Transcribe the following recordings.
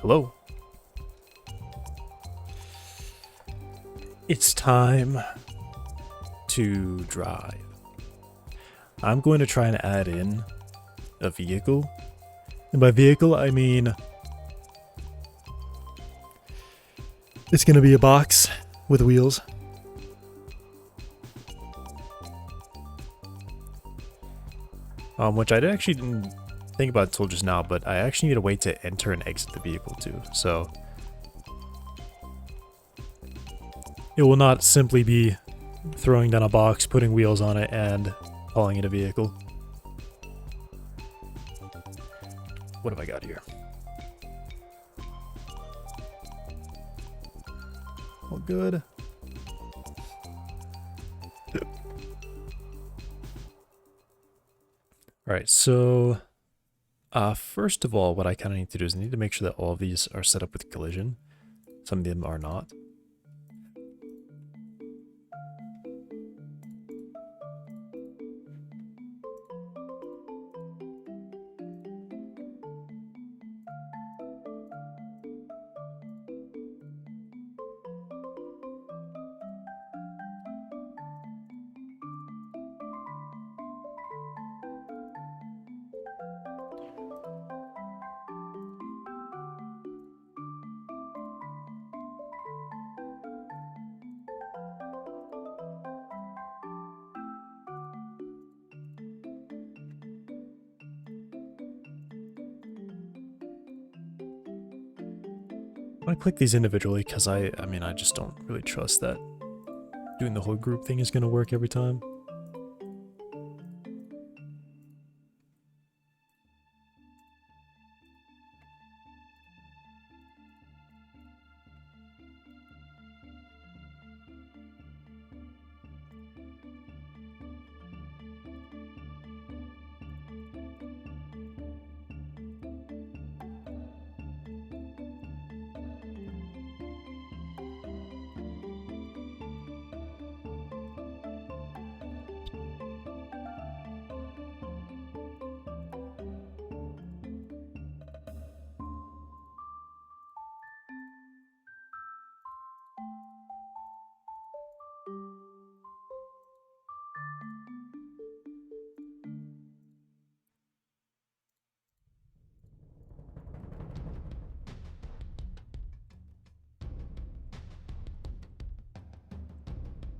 Hello. It's time to drive. I'm going to try and add in a vehicle. And by vehicle, I mean it's going to be a box with wheels. Which I actually didn't think about until just now, but I actually need a way to enter and exit the vehicle too. So it will not simply be throwing down a box, putting wheels on it, and calling it a vehicle. What have I got here? All good. Alright, so first of all, what I kind of need to do is I need to make sure that all of these are set up with collision. Some of them are not. I'm gonna click these individually because I mean, I just don't really trust that doing the whole group thing is gonna work every time.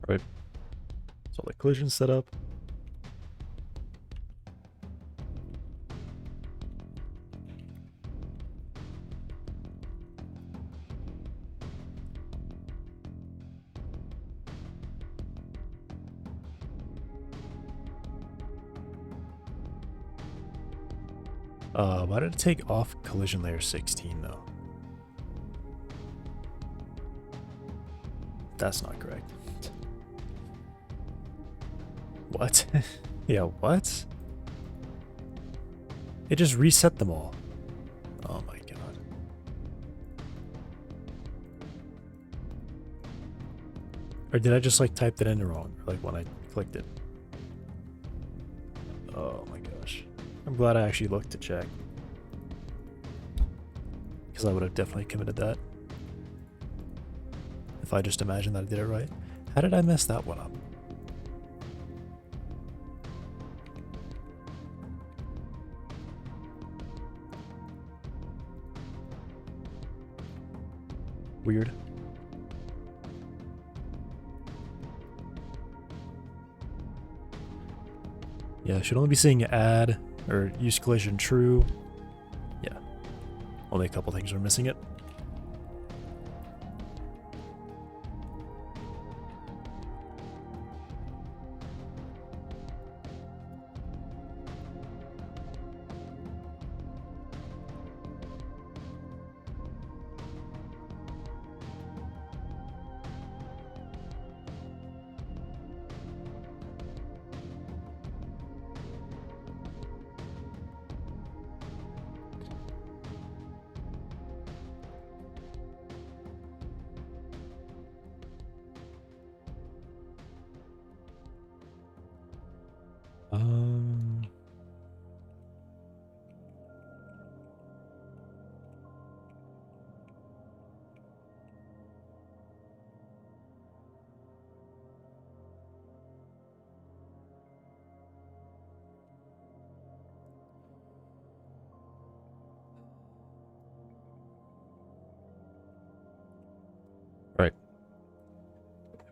Right. So the collision setup. Why did it take off collision layer 16 though? That's not correct. What? Yeah, what? It just reset them all. Oh my god. Or did I just like type that in wrong? Like when I clicked it? Oh my gosh. I'm glad I actually looked to check. Because I would have definitely committed that. If I just imagined that I did it right. How did I mess that one up? Weird. Yeah, I should only be seeing add or use collision true. Yeah. Only a couple things are missing it.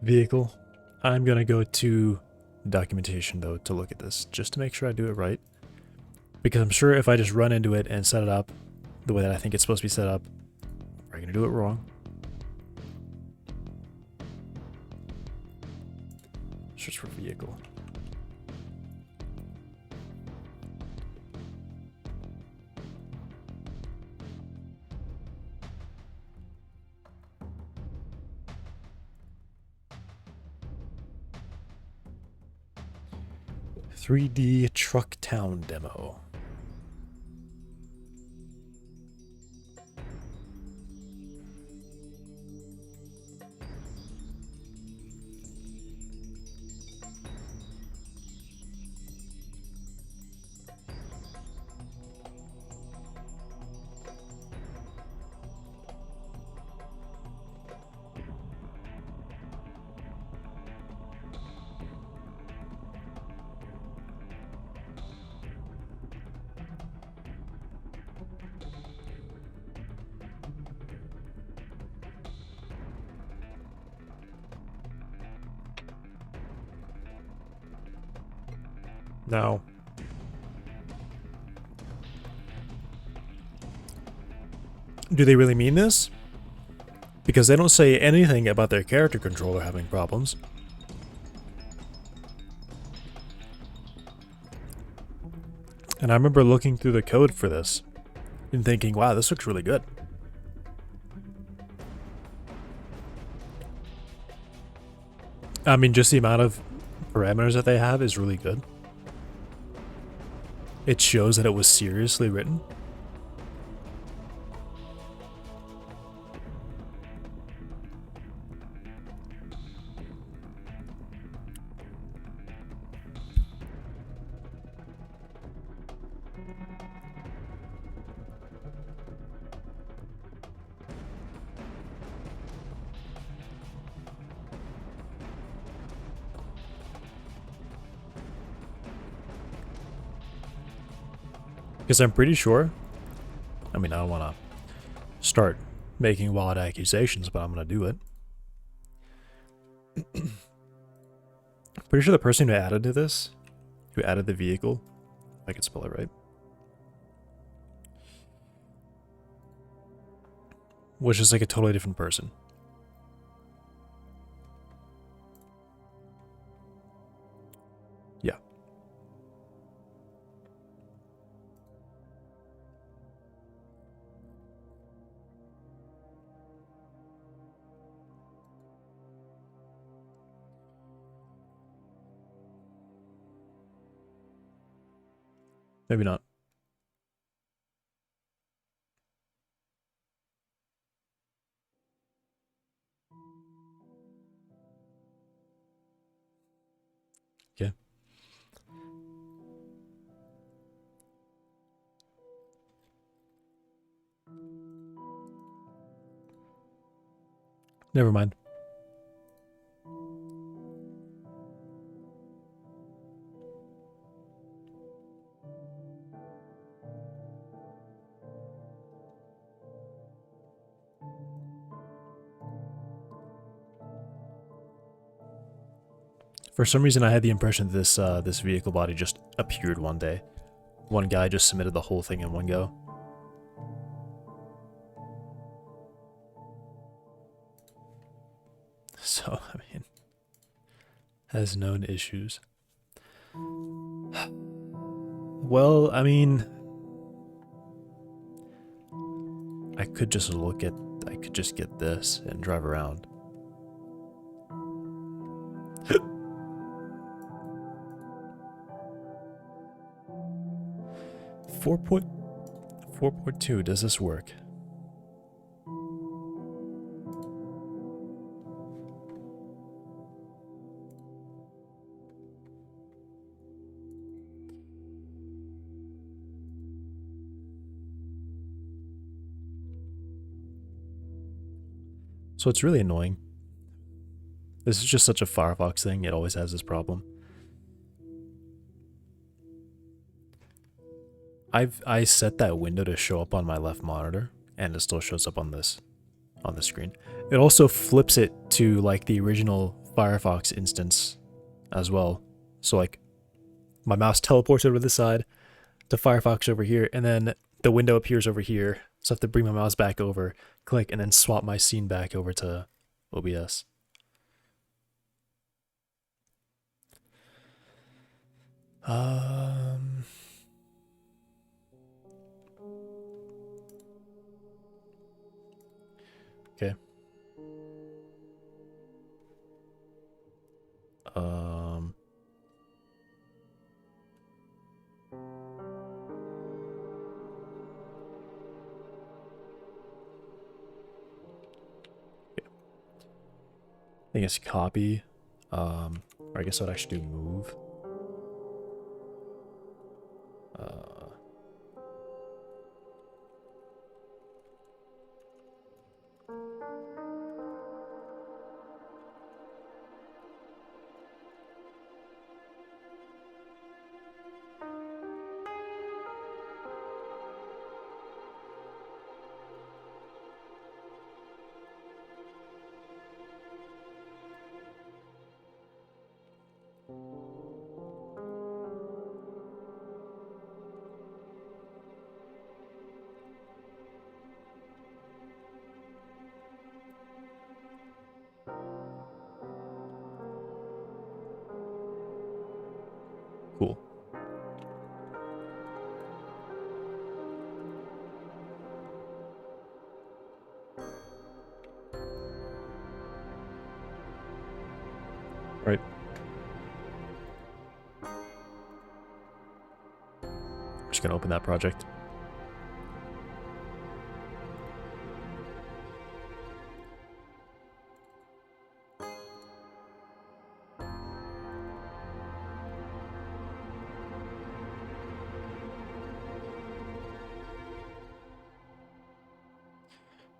vehicle. I'm gonna go to documentation though to look at this, just to make sure I do it right. Because I'm sure if I just run into it and set it up the way that I think it's supposed to be set up, I'm gonna do it wrong. Search for vehicle. "3D Truck Town demo." Now, do they really mean this? Because they don't say anything about their character controller having problems. And I remember looking through the code for this and thinking, wow, this looks really good. I mean, just the amount of parameters that they have is really good. It shows that it was seriously written. Because I'm pretty sure, I mean, I don't want to start making wild accusations, but I'm going to do it. Pretty sure the person who added to this, who added the vehicle, if I could spell it right, was just like a totally different person. Yeah. Maybe not. Okay. Never mind. For some reason, I had the impression that this vehicle body just appeared one day. One guy just submitted the whole thing in one go. So, I mean, has known issues. Well, I mean, I could just get this and drive around. 4.2, does this work? So it's really annoying. This is just such a Firefox thing, it always has this problem. I set that window to show up on my left monitor, and it still shows up on this screen. It also flips it to like the original Firefox instance as well. So like my mouse teleports over to the side to Firefox over here, and then the window appears over here. So I have to bring my mouse back over, click, and then swap my scene back over to OBS. Okay. I think it's copy. Or I guess I'd actually do move. Cool. Right. I'm just gonna open that project.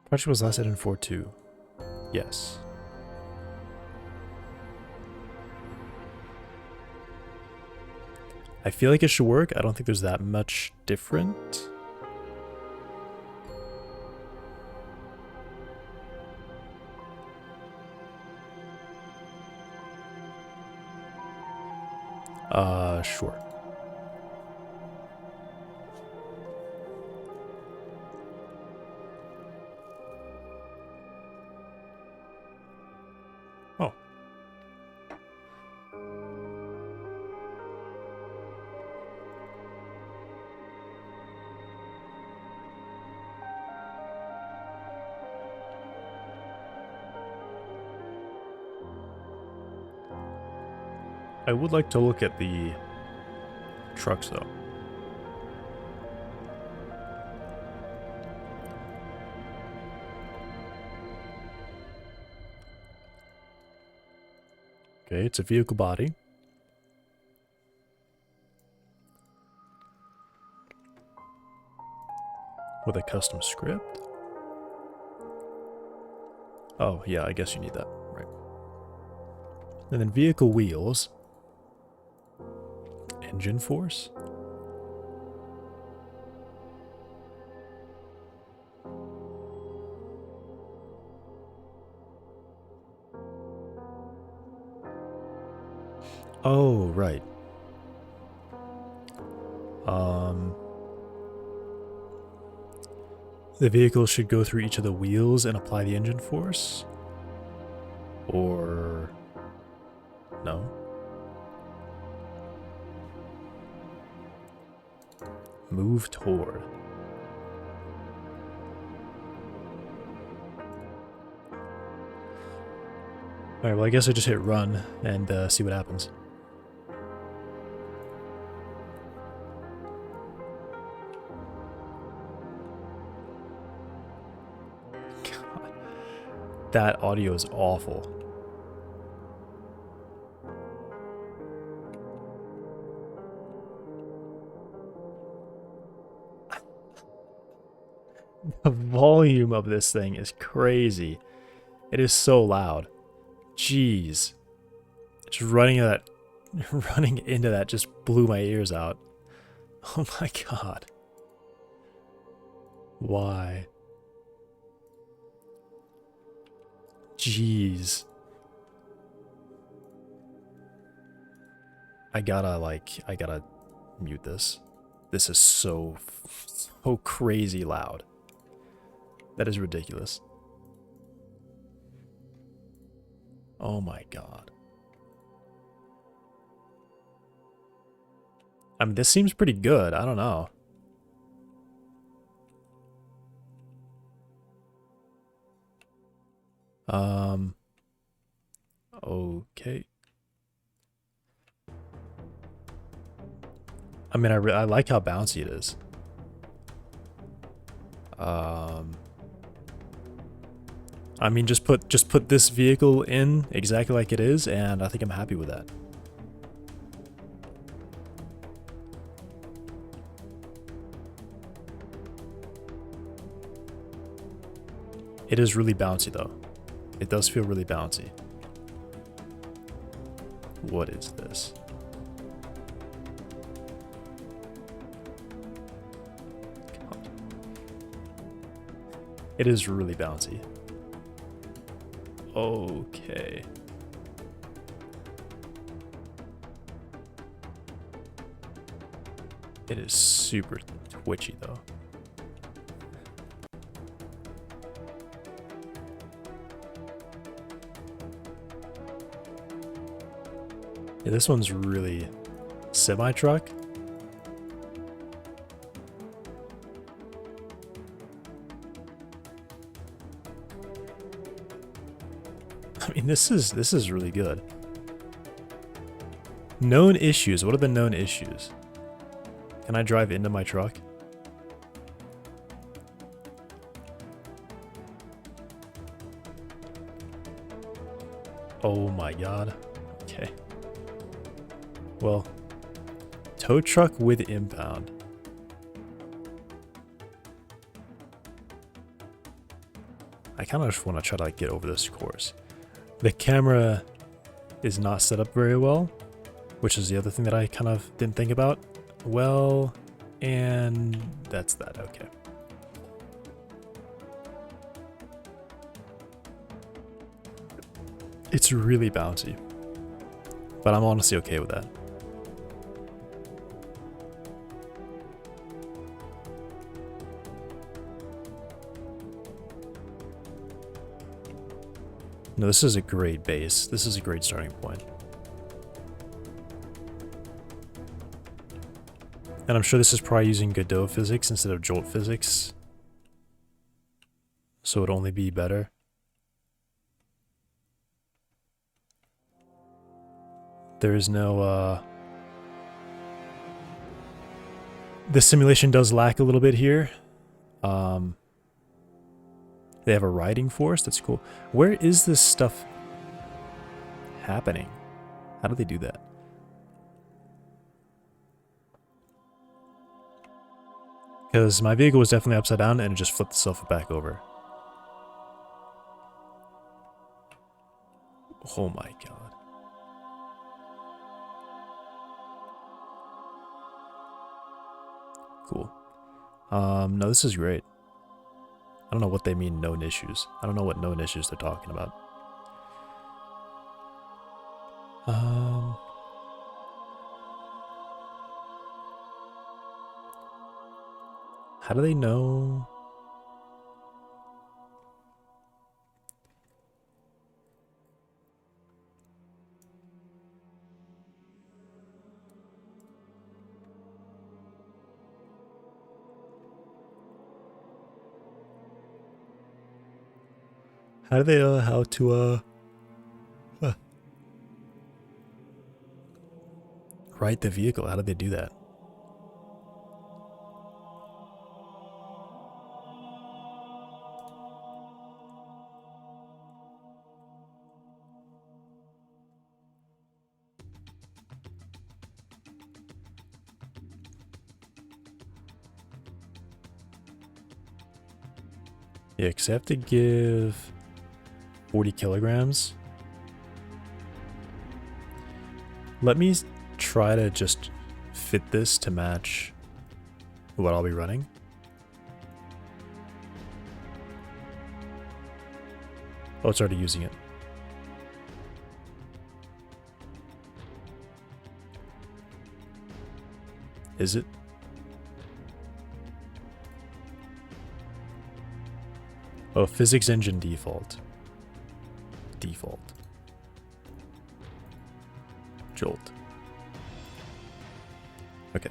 Project was last edited in 4.2. Yes. I feel like it should work. I don't think there's that much different. Sure. Oh. I would like to look at the trucks though. Okay, it's a vehicle body. With a custom script. Oh, yeah, I guess you need that. Right. And then vehicle wheels. Engine force. Oh, right. The vehicle should go through each of the wheels and apply the engine force? Or... no? Move toward. Alright, well I guess I just hit run and see what happens. God, that audio is awful. The volume of this thing is crazy. It is so loud. Jeez. Just running into that just blew my ears out. Oh my god. Why? Jeez. I gotta mute this. This is so crazy loud. That is ridiculous. Oh my god. I mean, this seems pretty good. I don't know. Okay. I mean, I like how bouncy it is. I mean, just put this vehicle in exactly like it is, and I think I'm happy with that. It is really bouncy, though. It does feel really bouncy. What is this? It is really bouncy. Okay. It is super twitchy, though. Yeah, this one's really semi-truck. I mean, this is really good. Known issues. What are the known issues? Can I drive into my truck? Oh my god. Okay. Well, tow truck with impound. I kind of just want to try to like get over this course. The camera is not set up very well, which is the other thing that I kind of didn't think about. Well, and that's that. Okay. It's really bouncy, but I'm honestly okay with that. No, this is a great base. This is a great starting point. And I'm sure this is probably using Godot physics instead of Jolt physics. So it'd only be better. There is no, the simulation does lack a little bit here. They have a riding force. That's cool. Where is this stuff happening? How do they do that? Because my vehicle was definitely upside down and it just flipped itself back over. Oh my god. Cool. No, this is great. I don't know what they mean known issues. I don't know what known issues they're talking about. How do they know? How do they know how to ride the vehicle? How do they do that? Yeah, because I have to give 40 kilograms. Let me try to just fit this to match what I'll be running. Oh, it's already using it. Is it? Oh, physics engine default. Default. Jolt. Okay.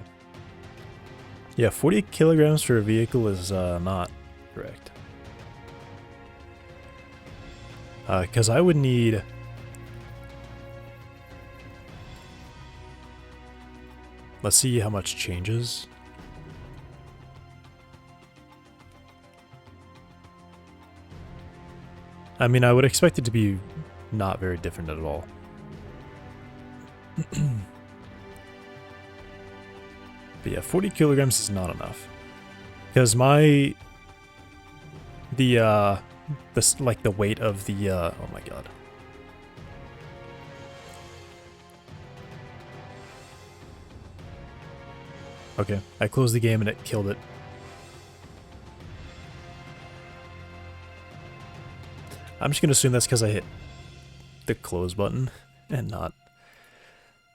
Yeah, 40 kilograms for a vehicle is not correct. Because I would need... Let's see how much changes. I mean, I would expect it to be not very different at all. But yeah, 40 kilograms is not enough. Because the weight of the, oh my god. Okay, I closed the game and it killed it. I'm just gonna assume that's because I hit the close button and not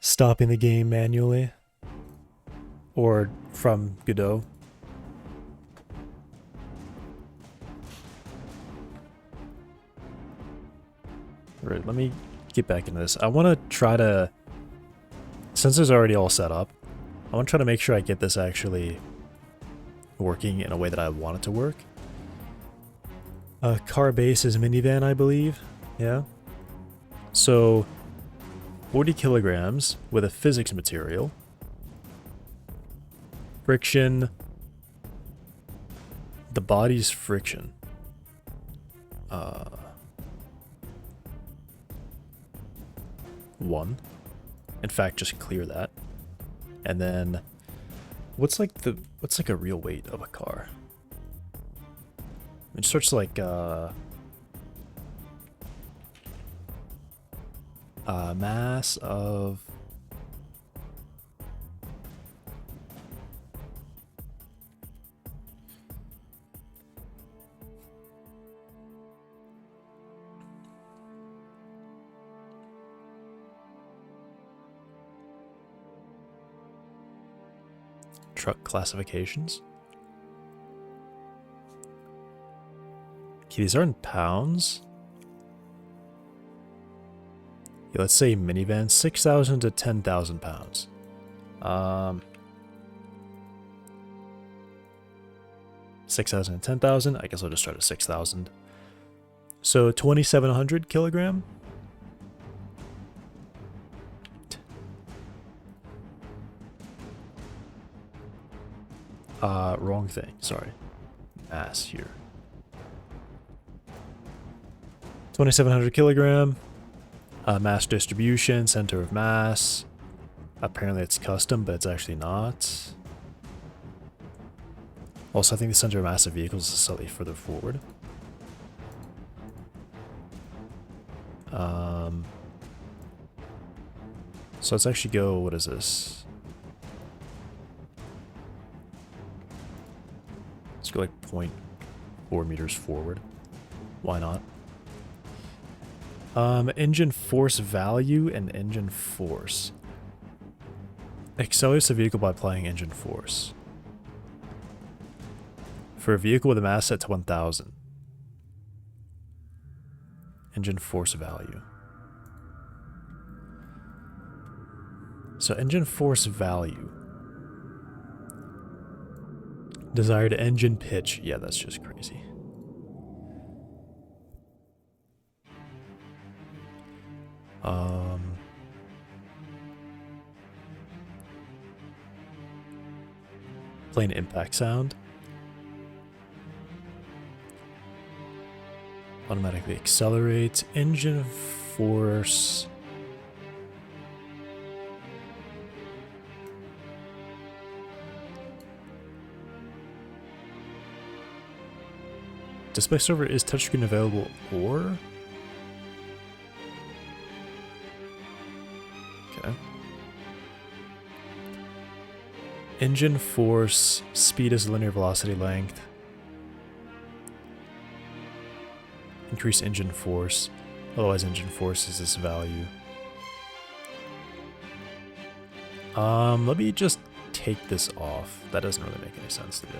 stopping the game manually. Or from Godot. Alright, let me get back into this. I want to try to, since it's already all set up, I want to try to make sure I get this actually working in a way that I want it to work. Car base is minivan, I believe. Yeah. So, 40 kilograms with a physics material. Friction. The body's friction. 1. In fact, just clear that. And then what's like a real weight of a car? It starts like mass of truck classifications. Okay, these are in pounds. Yeah, let's say minivan, 6,000 to 10,000 pounds. 6,000 and 10,000. I guess I'll just start at 6,000. So 2,700 kilogram. Wrong thing. Sorry. Mass here. 2,700 kilogram. Mass distribution, center of mass. Apparently it's custom, but it's actually not. Also, I think the center of mass of vehicles is slightly further forward. So let's actually go, what is this? Let's go like 0.4 meters forward. Why not? Engine force value and engine force. Accelerates the vehicle by applying engine force. For a vehicle with a mass set to 1,000. Engine force value. So engine force value. Desired engine pitch. Yeah, that's just crazy. Plane impact sound. Automatically accelerate. Engine force. Display server, is touchscreen available or? Okay. Engine force, speed is linear velocity length. Increase engine force, otherwise engine force is this value. Let me just take this off. That doesn't really make any sense to do.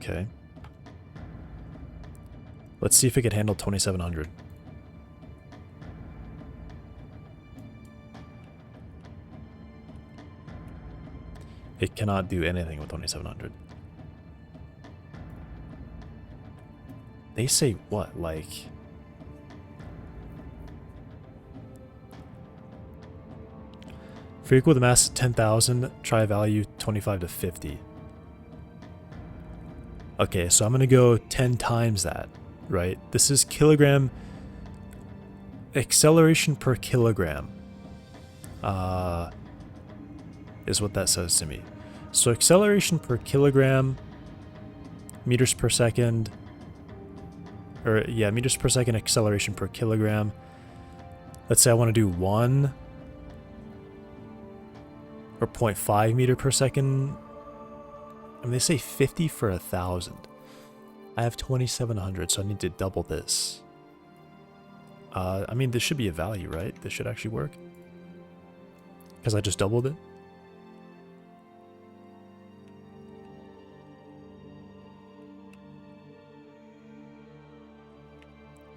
Okay. Let's see if it can handle 2700. It cannot do anything with 2700. They say what? Like... For equal to mass 10,000, try value 25 to 50. Okay, so I'm going to go 10 times that, right? This is kilogram... Acceleration per kilogram. Is what that says to me. So acceleration per kilogram, meters per second, or yeah, meters per second acceleration per kilogram. Let's say I want to do 1 or 0.5 meter per second. I mean, they say 50 for 1,000. I have 2,700, so I need to double this. I mean, this should be a value, right? This should actually work. Because I just doubled it.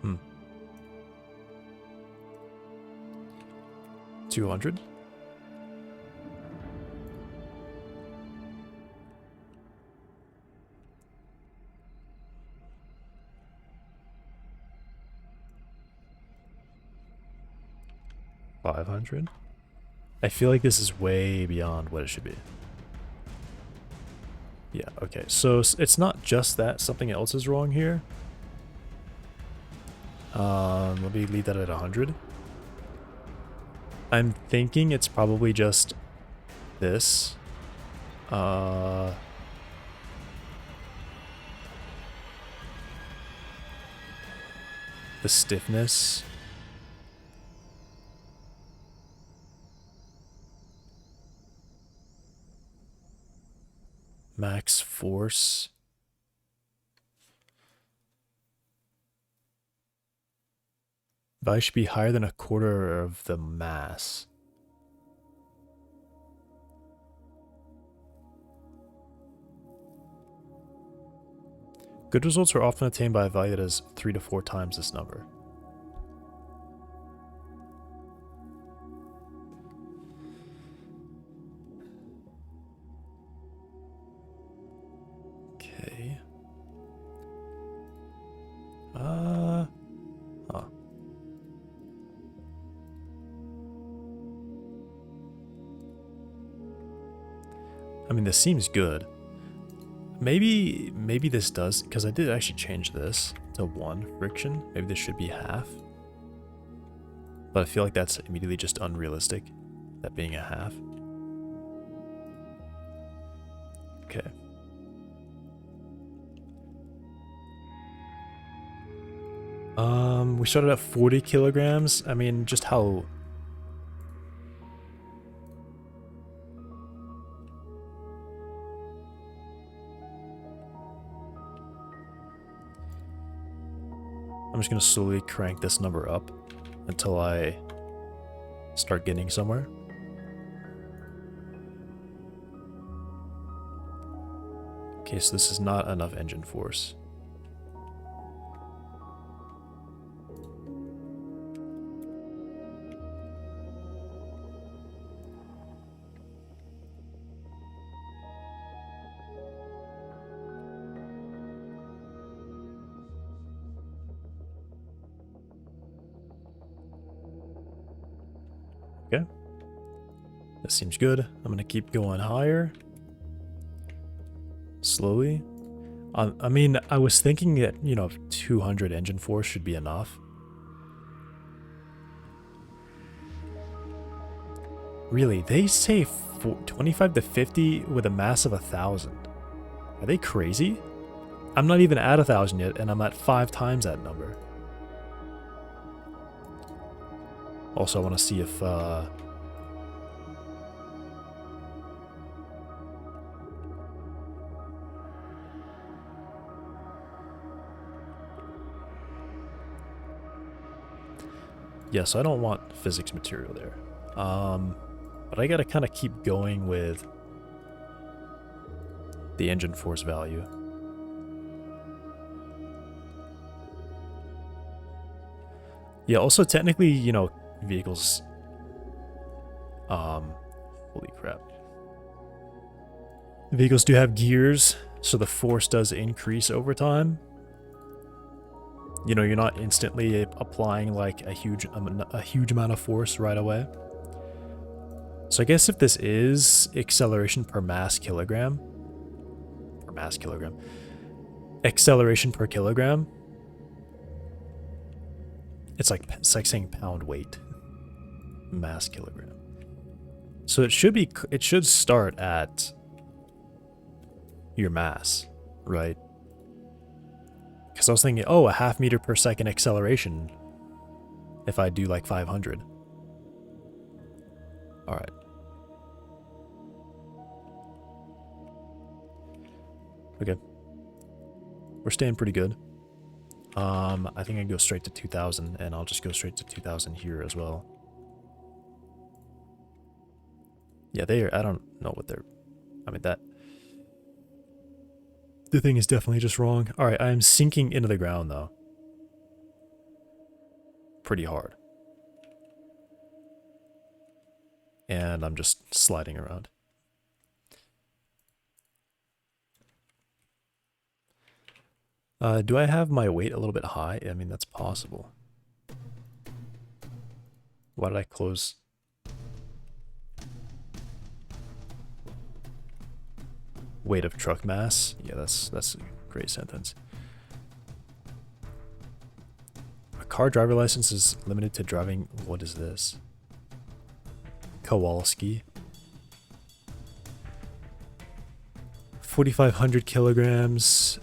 Hmm. 200? $500? I feel like this is way beyond what it should be. Yeah, okay. So it's not just that. Something else is wrong here. Let me leave that at 100. I'm thinking it's probably just this. The stiffness. Max force. Value should be higher than a quarter of the mass. Good results are often attained by a value that is 3 to 4 times this number. Okay. I mean, this seems good. Maybe this does, because I did actually change this to 1 friction. Maybe this should be half. But I feel like that's immediately just unrealistic, that being a half. Okay. We started at 40 kilograms. I mean, just how... I'm just going to slowly crank this number up until I start getting somewhere. Okay, so this is not enough engine force. Okay. That seems good. I'm going to keep going higher. Slowly. I mean, I was thinking that, 200 engine force should be enough. Really, they say 25 to 50 with a mass of 1,000. Are they crazy? I'm not even at 1,000 yet, and I'm at 5 times that number. Also, I want to see if... Yeah, so I don't want physics material there. But I gotta kind of keep going with the engine force value. Yeah, also technically, you know, vehicles, holy crap. Vehicles do have gears, so the force does increase over time. You know, you're not instantly applying like a huge amount of force right away. So I guess if this is acceleration per mass kilogram, acceleration per kilogram, it's like saying pound weight, mass kilogram. So it should start at your mass, right? Because I was thinking, oh, a half meter per second acceleration if I do like 500. All right. Okay. We're staying pretty good. I think I can go straight to 2000, and I'll just go straight to 2000 here as well. Yeah, I don't know what they're, I mean, the thing is definitely just wrong. All right, I am sinking into the ground though. Pretty hard. And I'm just sliding around. Do I have my weight a little bit high? I mean, that's possible. Why did I close? Weight of truck mass? Yeah, that's a great sentence. A car driver license is limited to driving. What is this? Kowalski. 4,500 kilograms.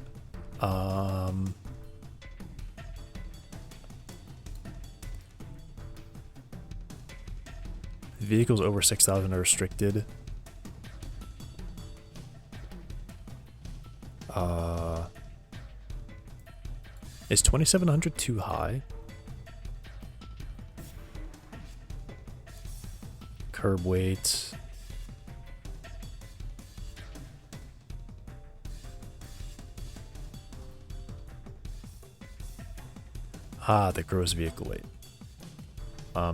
Vehicles over 6,000 are restricted. Is 2,700 too high? Curb weight. Ah, the gross vehicle weight.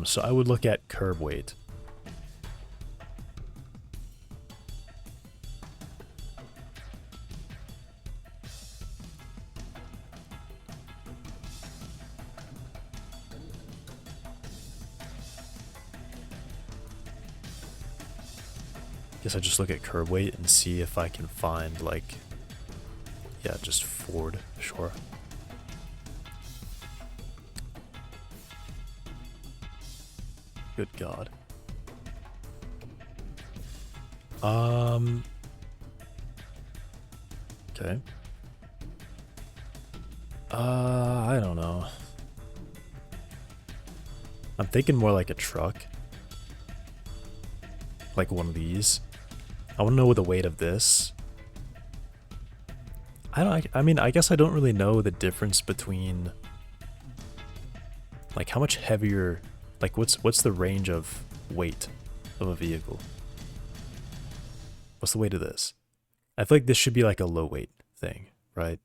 So I would look at curb weight. Guess I just look at curb weight and see if I can find, like, yeah, just Ford, sure. Good God. Okay. I don't know. I'm thinking more like a truck. Like one of these. I want to know the weight of this. I mean, I guess I don't really know the difference between, like, how much heavier, like, what's the range of weight of a vehicle? What's the weight of this? I feel like this should be like a low weight thing, right?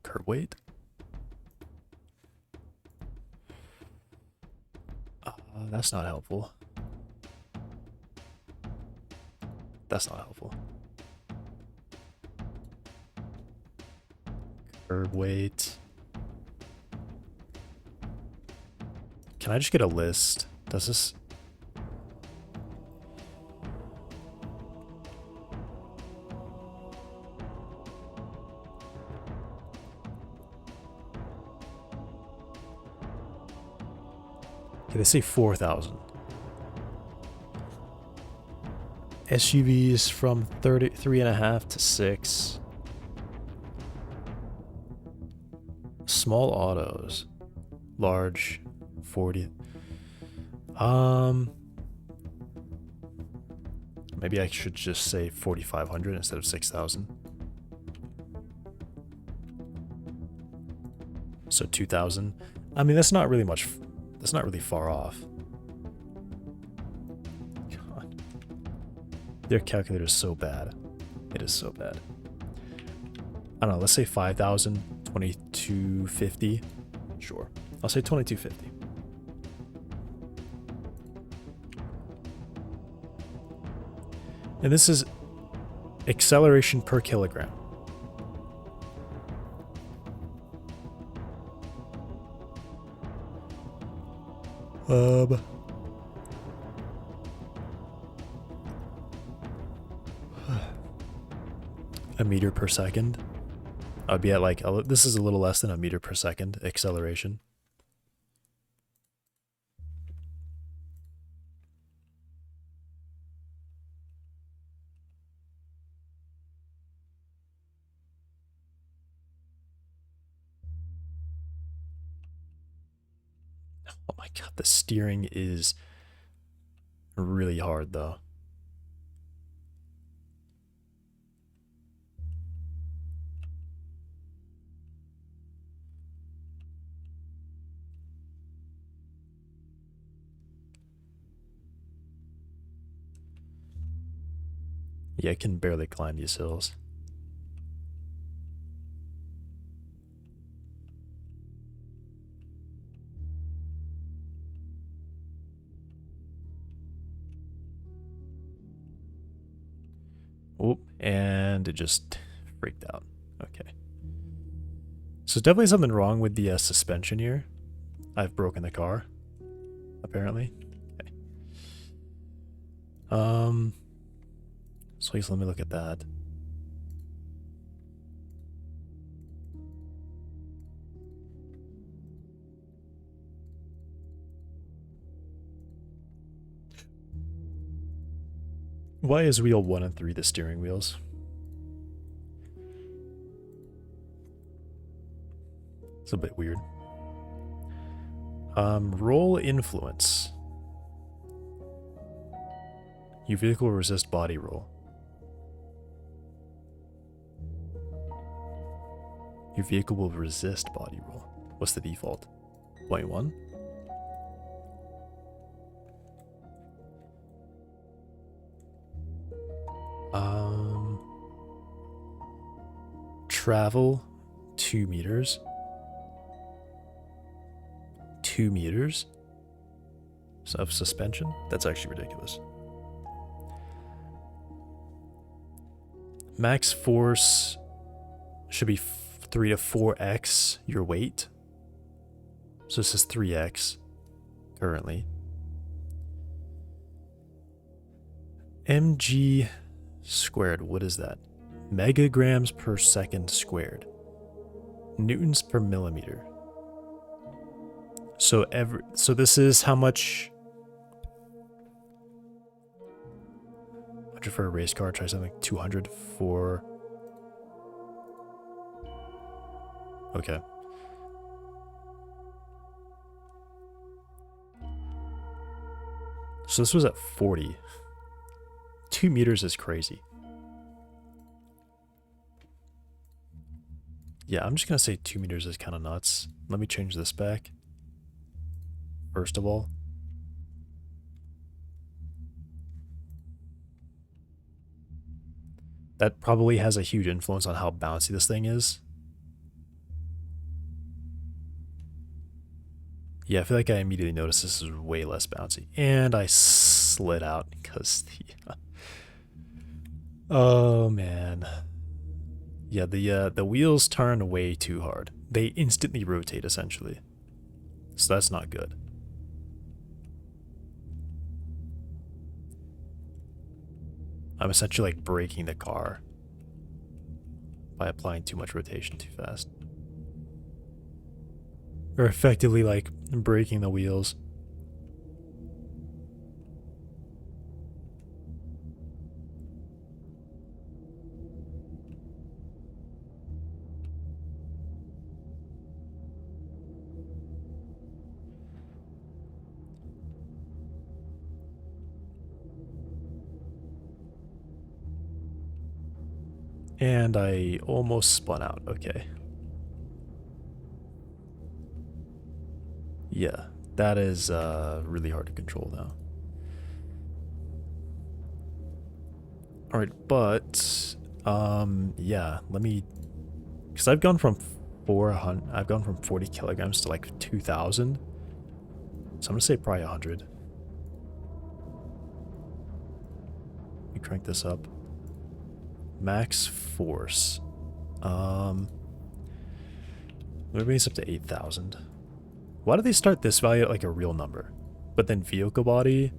Curb weight? That's not helpful. That's not helpful. Curb weight. Can I just get a list? Does this... Okay, they say 4,000. SUVs from 3.5 to 6. Small autos. Large 40. Maybe I should just say 4,500 instead of 6,000. So 2,000. I mean, that's not really much. That's not really far off. God. Their calculator is so bad. It is so bad. I don't know. Let's say 5,000, 2,250. Sure. I'll say 2,250. And this is acceleration per kilogram. A meter per second. I'd be at like, this is a little less than a meter per second acceleration. Oh my god, the steering is really hard though. Yeah, I can barely climb these hills. Oh, and it just freaked out. Okay. So there's definitely something wrong with the suspension here. I've broken the car, apparently. Okay. So let me look at that. Why is wheel 1 and 3 the steering wheels? It's a bit weird. Roll influence. Your vehicle will resist body roll. Your vehicle will resist body roll. What's the default? 0.1? Travel 2 meters. 2 meters of suspension? That's actually ridiculous. Max force should be 3 to 4x your weight. So this is 3x currently. mg squared, what is that? Megagrams per second squared. Newtons per millimeter. So this is how much. For a race car, try something 200 for. Okay. So this was at 40. 2 meters is crazy. Yeah, I'm just gonna say 2 meters is kind of nuts. Let me change this back. First of all. That probably has a huge influence on how bouncy this thing is. Yeah, I feel like I immediately noticed this is way less bouncy. And I slid out because the... Oh, man. Yeah, the wheels turn way too hard. They instantly rotate, essentially. So that's not good. I'm essentially like braking the car by applying too much rotation too fast. Or effectively like braking the wheels. And I almost spun out. Okay. Yeah, that is really hard to control now. Alright, but yeah, let me, because I've gone from 40 kilograms to like 2,000. So I'm gonna say probably 100. Let me crank this up. Max force. Maybe it's up to 8,000. Why do they start this value at like a real number? But then vehicle body,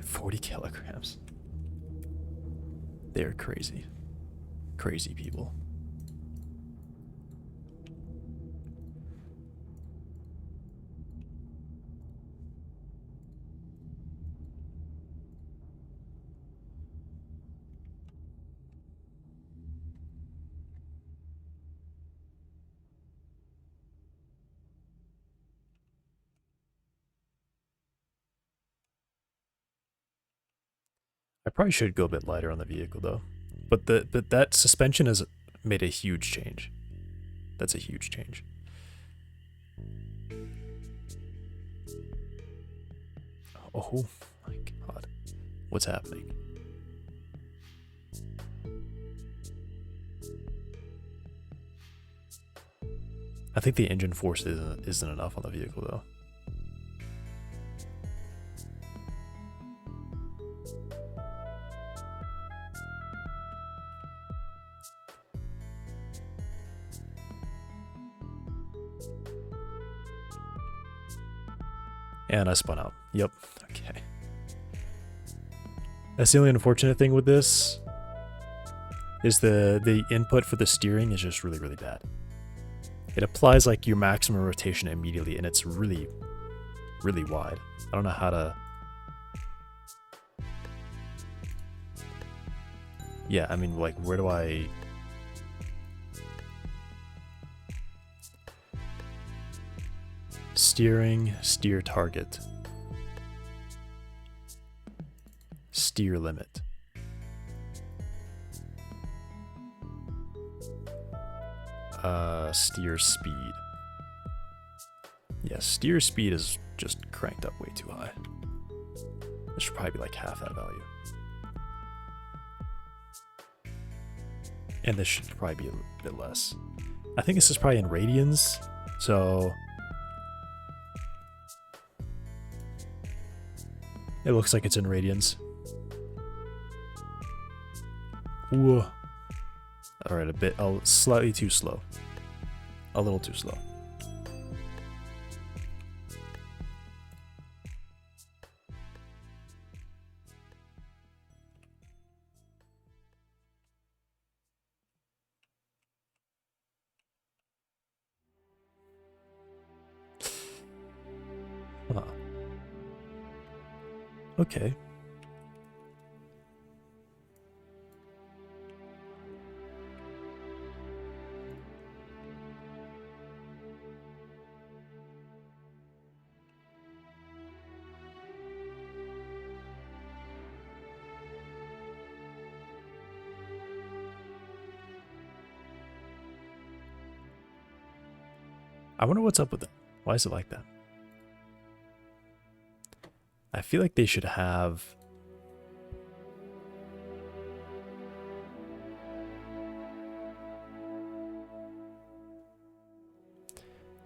40 kilograms. They're crazy. Crazy people. I probably should go a bit lighter on the vehicle though. But that suspension has made a huge change. That's a huge change. Oh my god. What's happening? I think the engine force isn't enough on the vehicle though. And I spun out. Yep. Okay. That's the only unfortunate thing with this is the input for the steering is just really, really bad. It applies like your maximum rotation immediately and it's really, really wide. I don't know how to... Yeah, I mean, like, where do I... Steering, steer target. Steer limit. Steer speed. Yeah, steer speed is just cranked up way too high. It should probably be like half that value. And this should probably be a bit less. I think this is probably in radians, so... It looks like it's in radians. Ooh. Alright, slightly too slow. A little too slow. Huh. Okay. I wonder what's up with it. Why is it like that? I feel like they should have...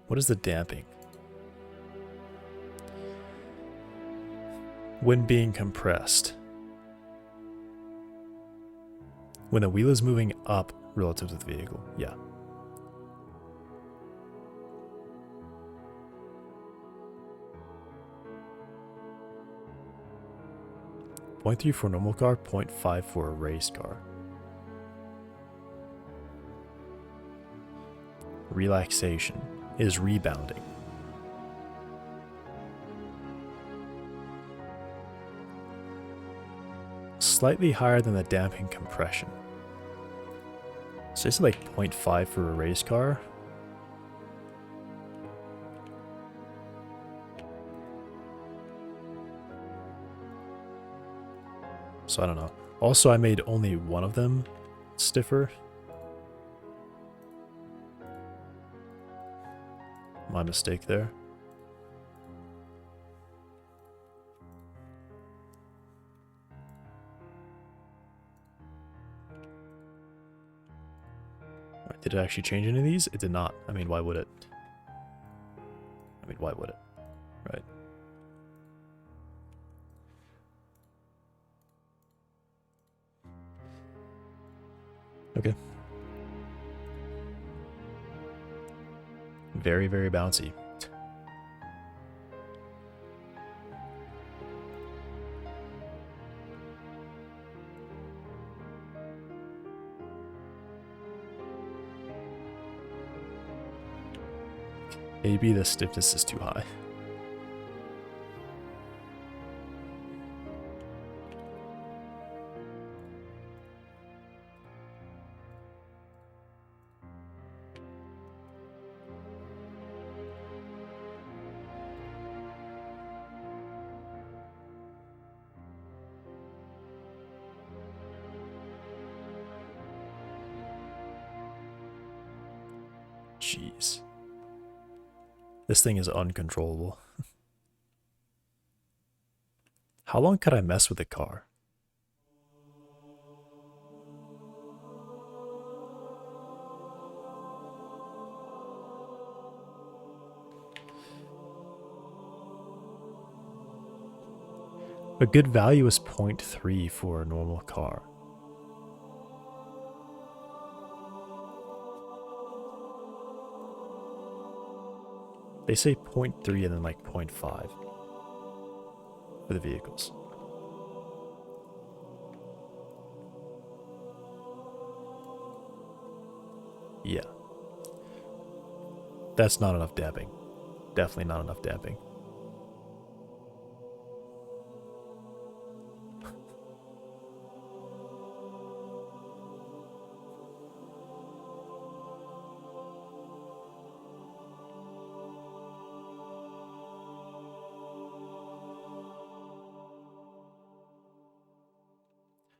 What is the damping? When being compressed. When the wheel is moving up relative to the vehicle. Yeah. .3 for a normal car, 0.5 for a race car. Relaxation is rebounding. Slightly higher than the damping compression. So it's like 0.5 for a race car. So I don't know. Also, I made only one of them stiffer. My mistake there. Right, did it actually change any of these? It did not. I mean, why would it? I mean, why would it? Right. Okay. Very, very bouncy. Maybe the stiffness is too high. Jeez. This thing is uncontrollable. How long could I mess with the car? A good value is 0.3 for a normal car. They say 0.3 and then like 0.5 for the vehicles. Yeah. That's not enough damping. Definitely not enough damping.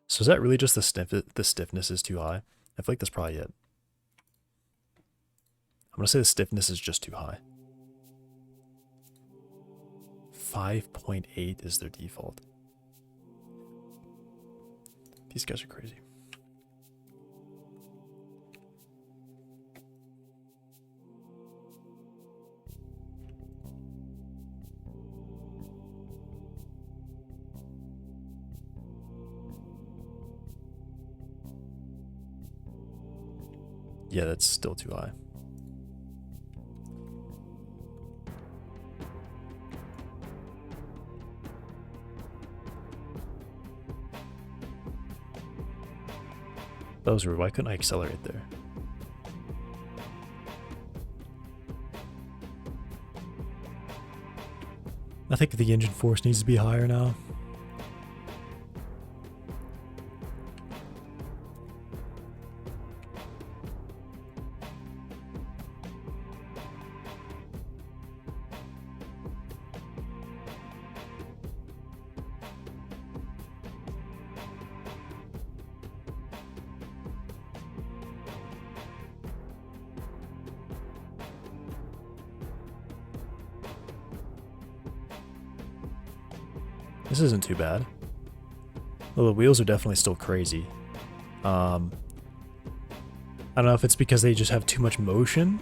So is that really just the stiffness is too high? I feel like that's probably it. I'm going to say the stiffness is just too high. 5.8 is their default. These guys are crazy. Yeah, that's still too high. That was weird. Why couldn't I accelerate there? I think the engine force needs to be higher now. This isn't too bad. Well, the wheels are definitely still crazy. I don't know if it's because they just have too much motion,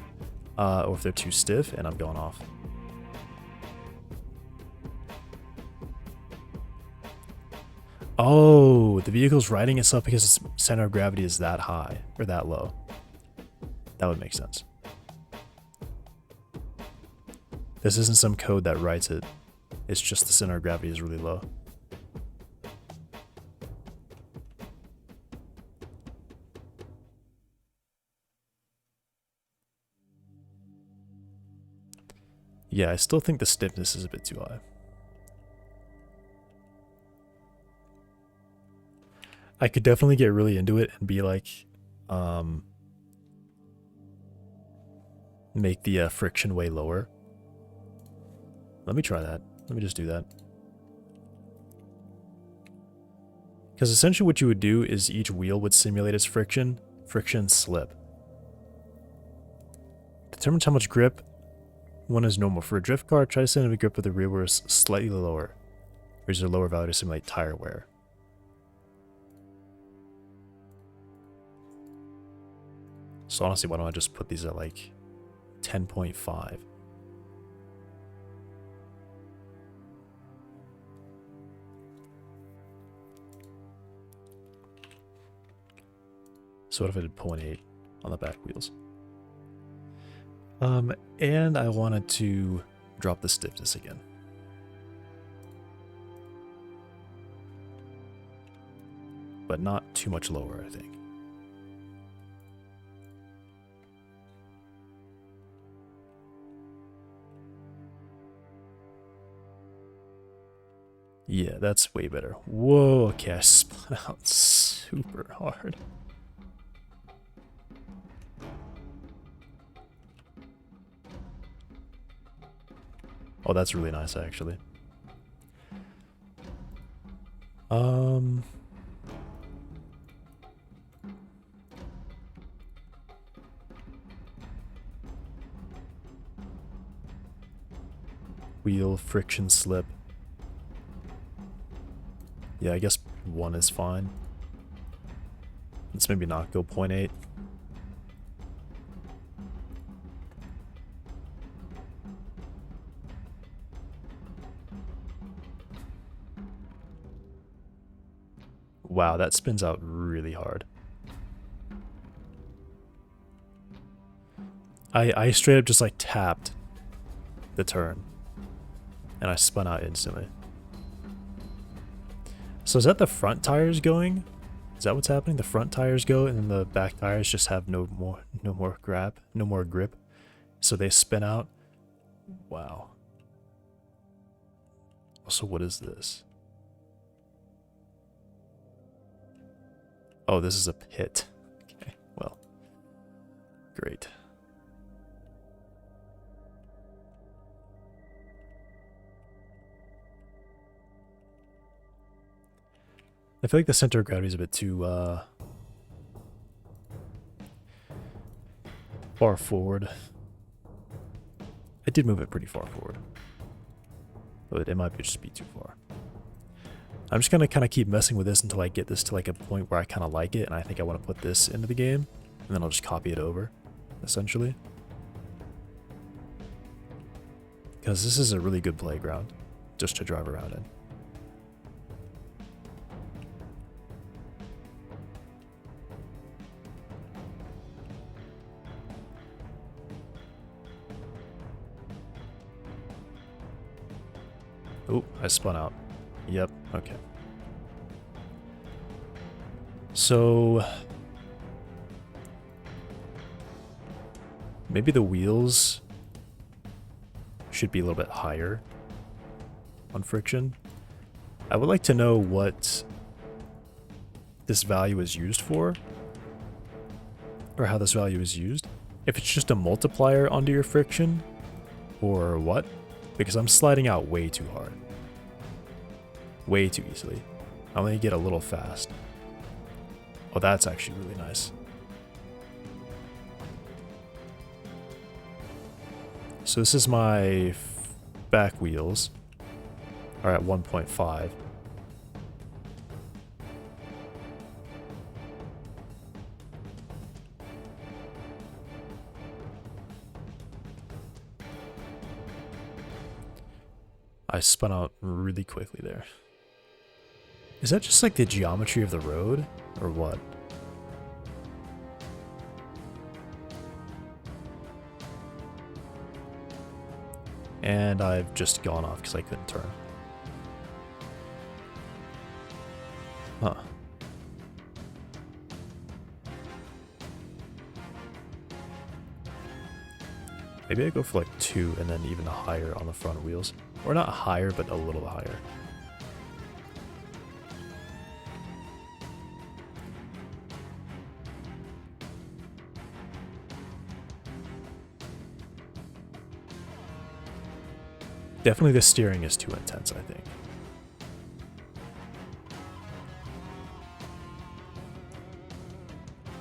or if they're too stiff, and I'm going off. Oh, the vehicle's riding itself because its center of gravity is that high, or that low. That would make sense. This isn't some code that writes it. It's just the center of gravity is really low. Yeah, I still think the stiffness is a bit too high. I could definitely get really into it and be like, make the friction way lower. Let me try that. Let me just do that. Because essentially what you would do is each wheel would simulate its friction slip. Determines how much grip 1 is normal. For a drift car, try to send in a grip with the rear wheels slightly lower. Or is a lower value to simulate tire wear? So honestly, why don't I just put these at like 10.5? So what if I did 0.8 on the back wheels? And I wanted to drop the stiffness again. But not too much lower, I think. Yeah, that's way better. Whoa, okay, I spun out super hard. Oh, that's really nice, actually. Wheel friction slip. Yeah, I guess 1 is fine. Let's maybe not go 0.8. Wow, that spins out really hard. I straight up just like tapped the turn and I spun out instantly. So is that the front tires going? Is that what's happening? The front tires go and then the back tires just have no more grip. So they spin out. Wow. Also, what is this? Oh, this is a pit. Okay, well, great. I feel like the center of gravity is a bit too far forward. I did move it pretty far forward, but it might just be too far. I'm just gonna kind of keep messing with this until I get this to like a point where I kind of like it, and I think I want to put this into the game, and then I'll just copy it over, essentially. Because this is a really good playground just to drive around in. Oh, I spun out. Yep, okay. So maybe the wheels should be a little bit higher on friction. I would like to know what this value is used for, or how this value is used. If it's just a multiplier onto your friction, or what? Because I'm sliding out way too hard. Way too easily. I only get a little fast. Oh, that's actually really nice. So this is my back wheels are at 1.5. I spun out really quickly there. Is that just like the geometry of the road, or what? And I've just gone off because I couldn't turn. Huh. Maybe I go for like 2 and then even higher on the front wheels. Or not higher, but a little higher. Definitely the steering is too intense, I think.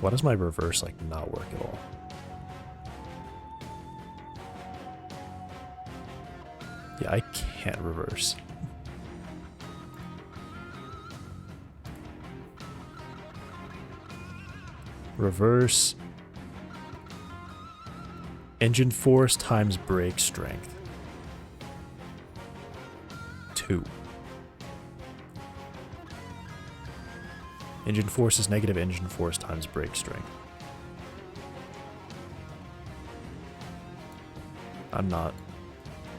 Why does my reverse like not work at all? Yeah, I can't reverse. Reverse. Engine force times brake strength. 2. Engine force is negative engine force times brake strength. I'm not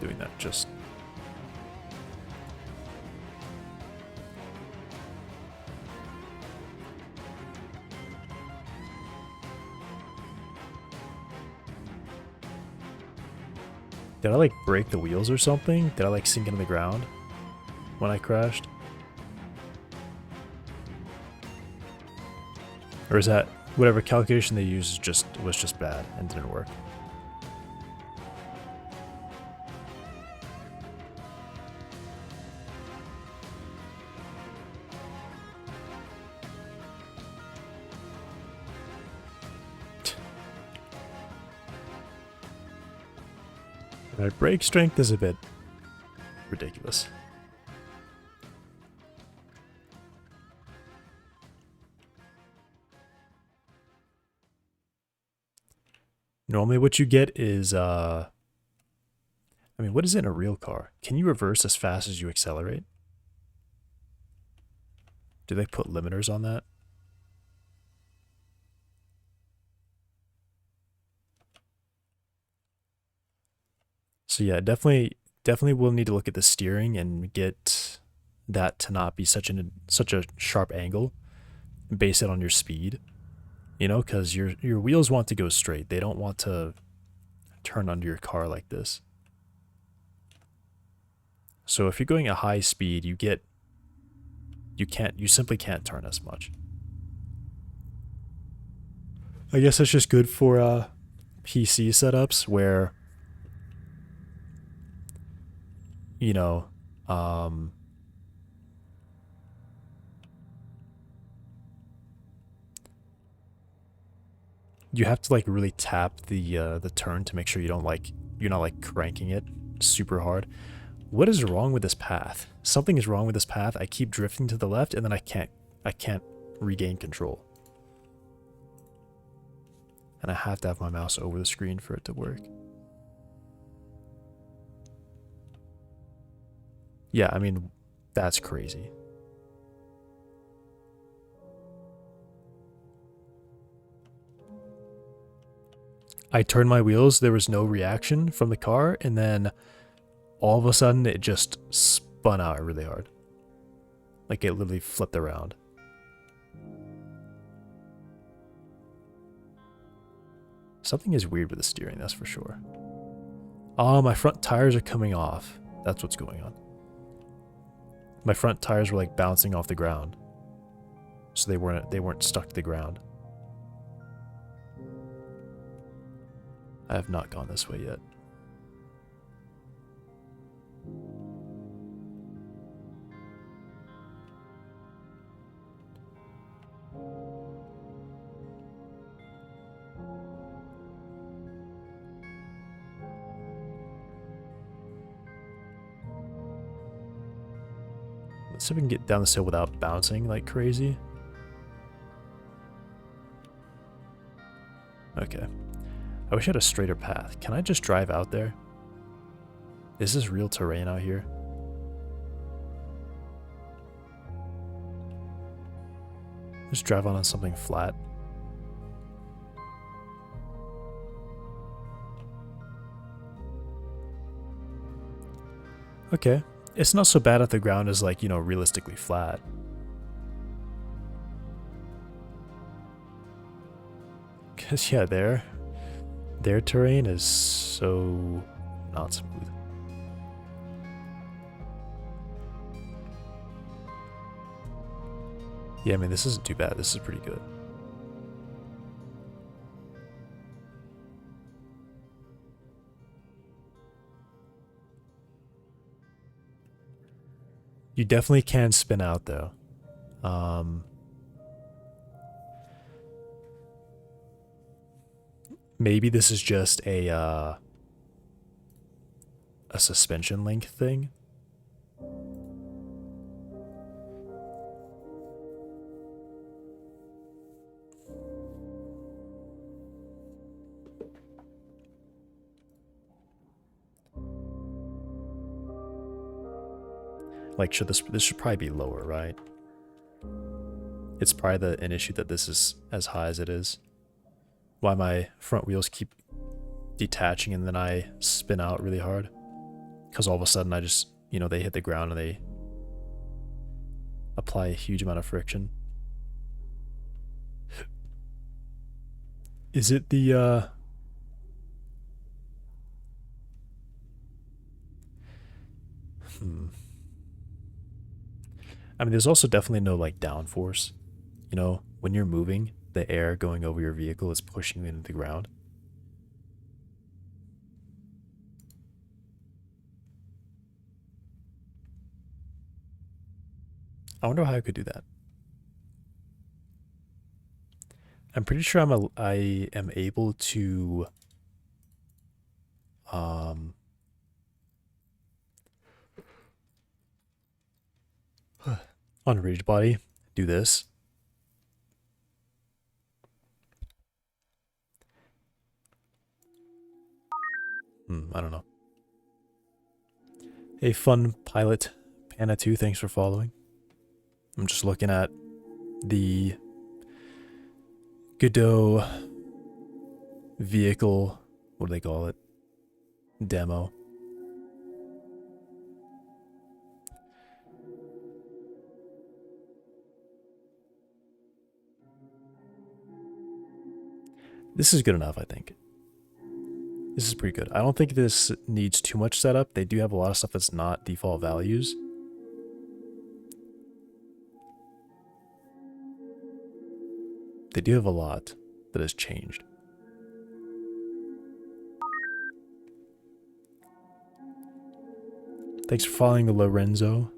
doing that, just... Did I like break the wheels or something? Did I like sink into the ground when I crashed? Or is that whatever calculation they used was just bad and didn't work? My brake strength is a bit ridiculous. Normally what you get is, I mean, what is it in a real car? Can you reverse as fast as you accelerate? Do they put limiters on that? So yeah, definitely will need to look at the steering and get that to not be such a sharp angle. Base it on your speed, you know, because your wheels want to go straight. They don't want to turn under your car like this. So if you're going at high speed, you simply can't turn as much. I guess that's just good for PC setups where, you know, you have to like really tap the turn to make sure you're not like cranking it super hard. What is wrong with this path? Something is wrong with this path. I keep drifting to the left and then I can't regain control. And I have to have my mouse over the screen for it to work. Yeah, I mean, that's crazy. I turned my wheels, there was no reaction from the car, and then all of a sudden it just spun out really hard. Like it literally flipped around. Something is weird with the steering, that's for sure. Oh, my front tires are coming off. That's what's going on. My front tires were like bouncing off the ground. So they weren't stuck to the ground. I have not gone this way yet. Let's see if we can get down this hill without bouncing like crazy. Okay. I wish I had a straighter path. Can I just drive out there? Is this real terrain out here? Just drive on something flat. Okay. It's not so bad if the ground is like, you know, realistically flat. Because, yeah, their terrain is so not smooth. Yeah, I mean, this isn't too bad. This is pretty good. You definitely can spin out, though. Maybe this is just a a suspension link thing. Like, this should probably be lower, right? It's probably an issue that this is as high as it is. Why my front wheels keep detaching and then I spin out really hard. Because all of a sudden I just, they hit the ground and they apply a huge amount of friction. Is it the, I mean, there's also definitely no, like, downforce. When you're moving, the air going over your vehicle is pushing you into the ground. I wonder how I could do that. I'm pretty sure I am able to on Ridge Body do this. I don't know. Hey, fun pilot Panda 2, thanks for following. I'm just looking at the Godot vehicle, what do they call it? Demo. This is good enough, I think. This is pretty good. I don't think this needs too much setup. They do have a lot of stuff that's not default values. They do have a lot that has changed. Thanks for following Lorenzo.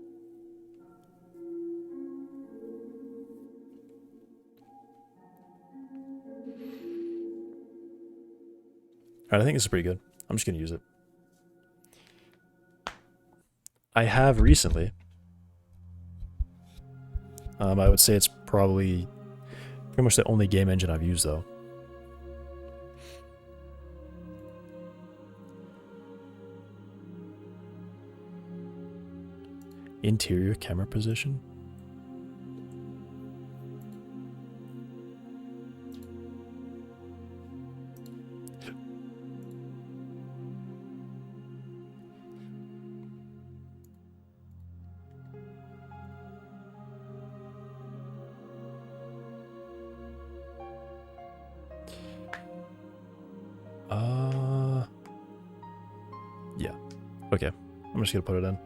Alright, I think this is pretty good. I'm just going to use it. I have recently. I would say it's probably pretty much the only game engine I've used, though. Interior camera position. Yeah. Okay. I'm just gonna put it in.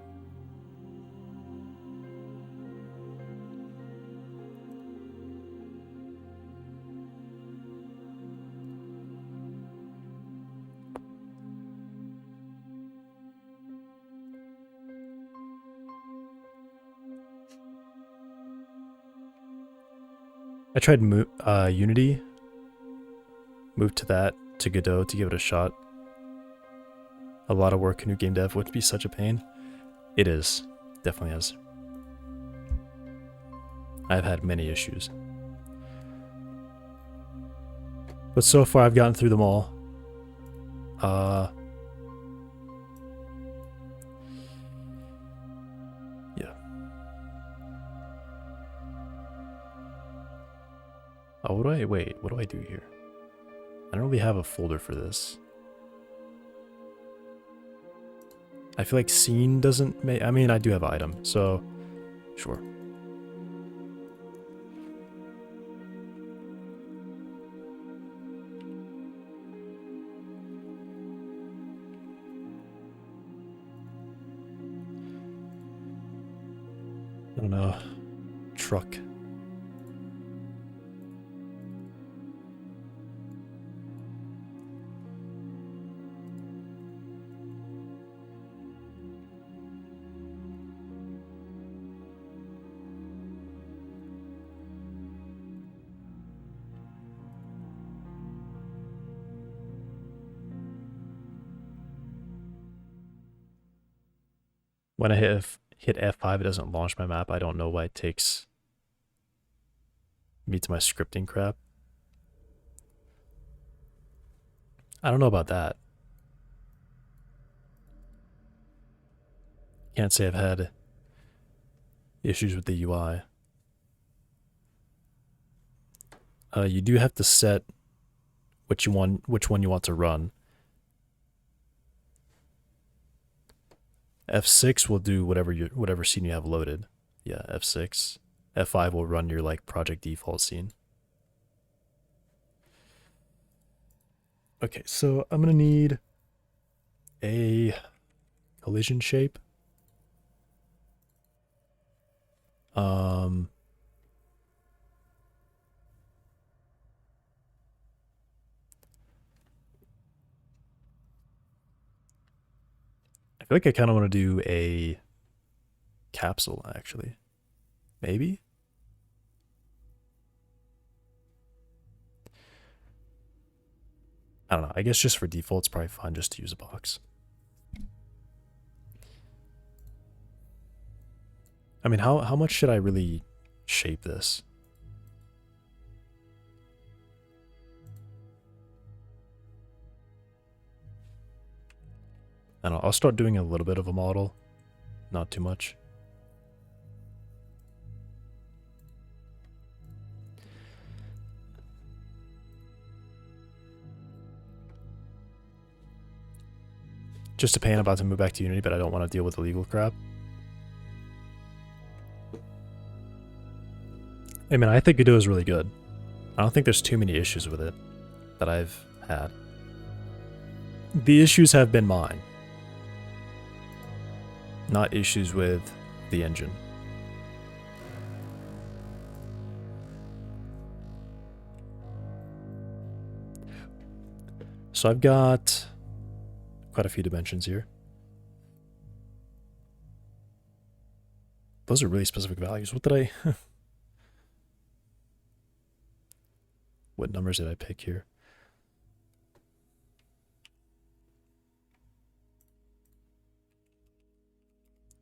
I tried Unity. Moved to that, to Godot to give it a shot. A lot of work in new game dev would be such a pain. It is. Definitely is. I've had many issues. But so far I've gotten through them all. Yeah. Oh, what do I do here? I don't really have a folder for this. I feel like scene doesn't make, I mean, I do have item, so sure. I don't know. Truck. When I hit F5, it doesn't launch my map. I don't know why it takes me to my scripting crap. I don't know about that. Can't say I've had issues with the UI. You do have to set which one you want to run. F6 will do whatever scene you have loaded. Yeah, F6. F5 will run your like project default scene. Okay, so I'm gonna need a collision shape. I feel like I kind of want to do a capsule, actually. Maybe? I don't know. I guess just for default, it's probably fine just to use a box. I mean, how much should I really shape this? I don't know. I'll start doing a little bit of a model. Not too much. Just a pain, I'm about to move back to Unity, but I don't want to deal with the legal crap. I mean, I think Godot is really good. I don't think there's too many issues with it that I've had. The issues have been mine. Not issues with the engine. So I've got quite a few dimensions here. Those are really specific values. What did I... What numbers did I pick here?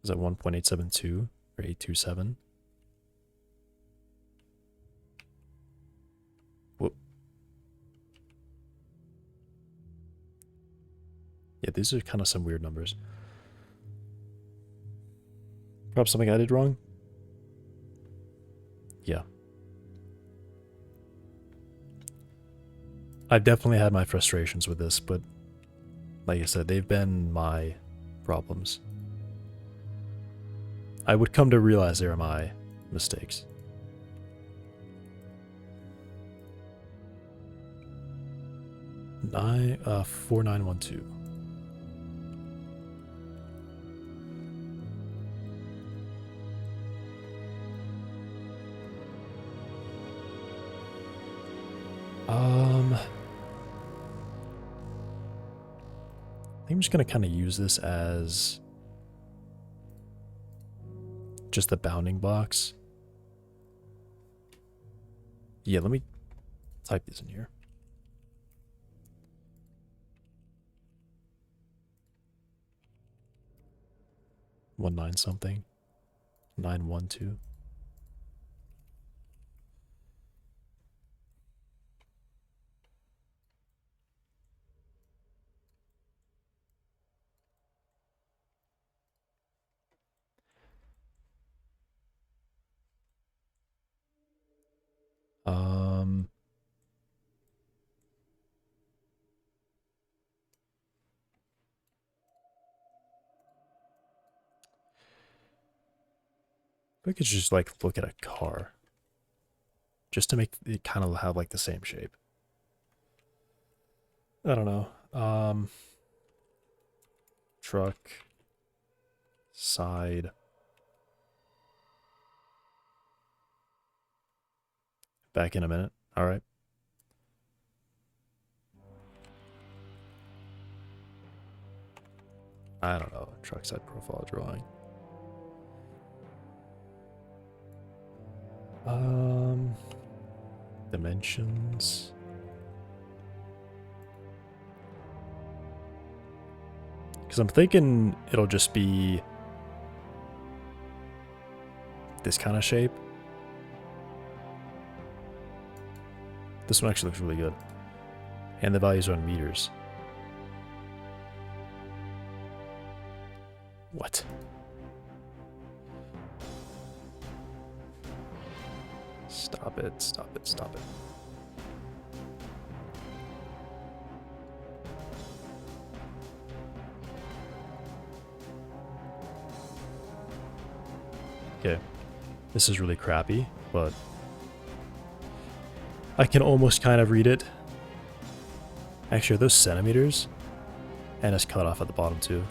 Is that 1.872 or 827? Whoop. Yeah, these are kind of some weird numbers. Perhaps something I did wrong? Yeah. I've definitely had my frustrations with this, but like I said, they've been my problems. I would come to realize they are my mistakes. Nine, 4912. I think I'm just gonna kind of use this as just the bounding box. Yeah, let me type these in here. One nine something. 912. We could just like look at a car. Just to make it kind of have like the same shape. I don't know. Truck. Side. Back in a minute. All right. I don't know. Truck side profile drawing. Dimensions. Because I'm thinking it'll just be this kind of shape. This one actually looks really good. And the values are in meters. What? Stop it, stop it, stop it. Okay, this is really crappy, but I can almost kind of read it. Actually, are those centimeters? And it's cut off at the bottom too.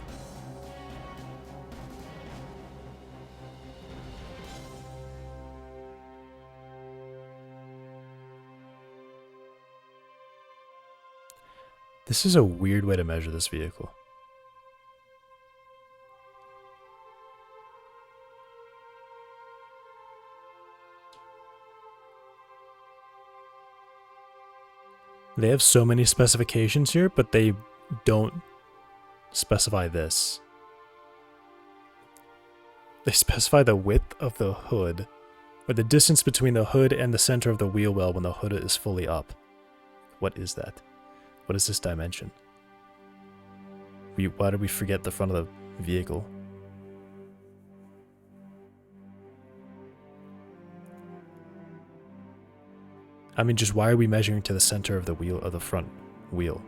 This is a weird way to measure this vehicle. They have so many specifications here, but they don't specify this. They specify the width of the hood, or the distance between the hood and the center of the wheel well when the hood is fully up. What is that? What is this dimension? Why did we forget the front of the vehicle? I mean, just why are we measuring to the center of the wheel, of the front wheel?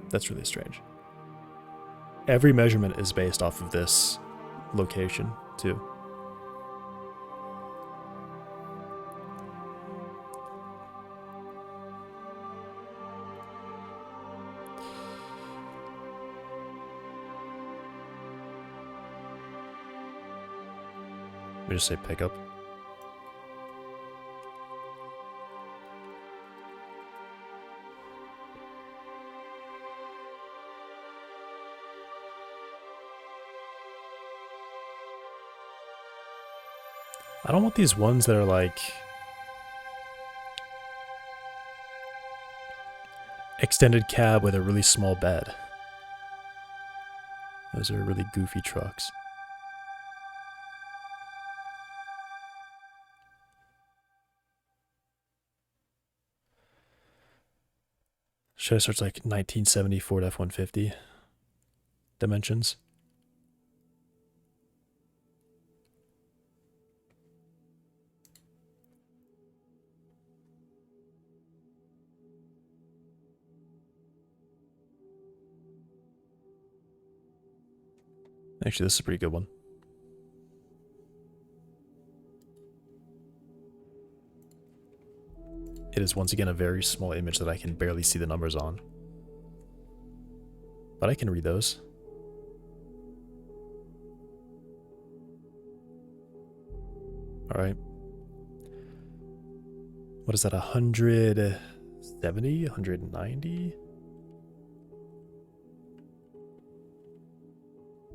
That's really strange. Every measurement is based off of this location, too. Let me just say pickup. I don't want these ones that are like extended cab with a really small bed. Those are really goofy trucks. Should I search like 1970 Ford F-150 dimensions? Actually, this is a pretty good one. It is once again a very small image that I can barely see the numbers on. But I can read those. Alright. What is that, 170? 190?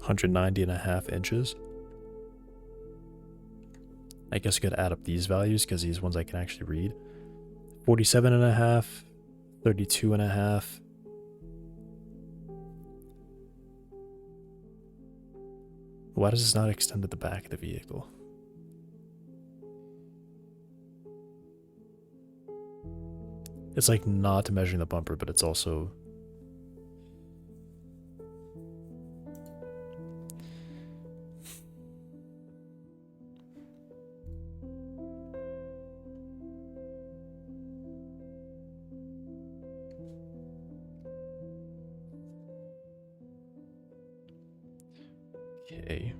190.5 inches. I guess I could add up these values because these ones I can actually read. 47.5, 32.5. Why does this not extend to the back of the vehicle? It's like not measuring the bumper, but it's also... Okay.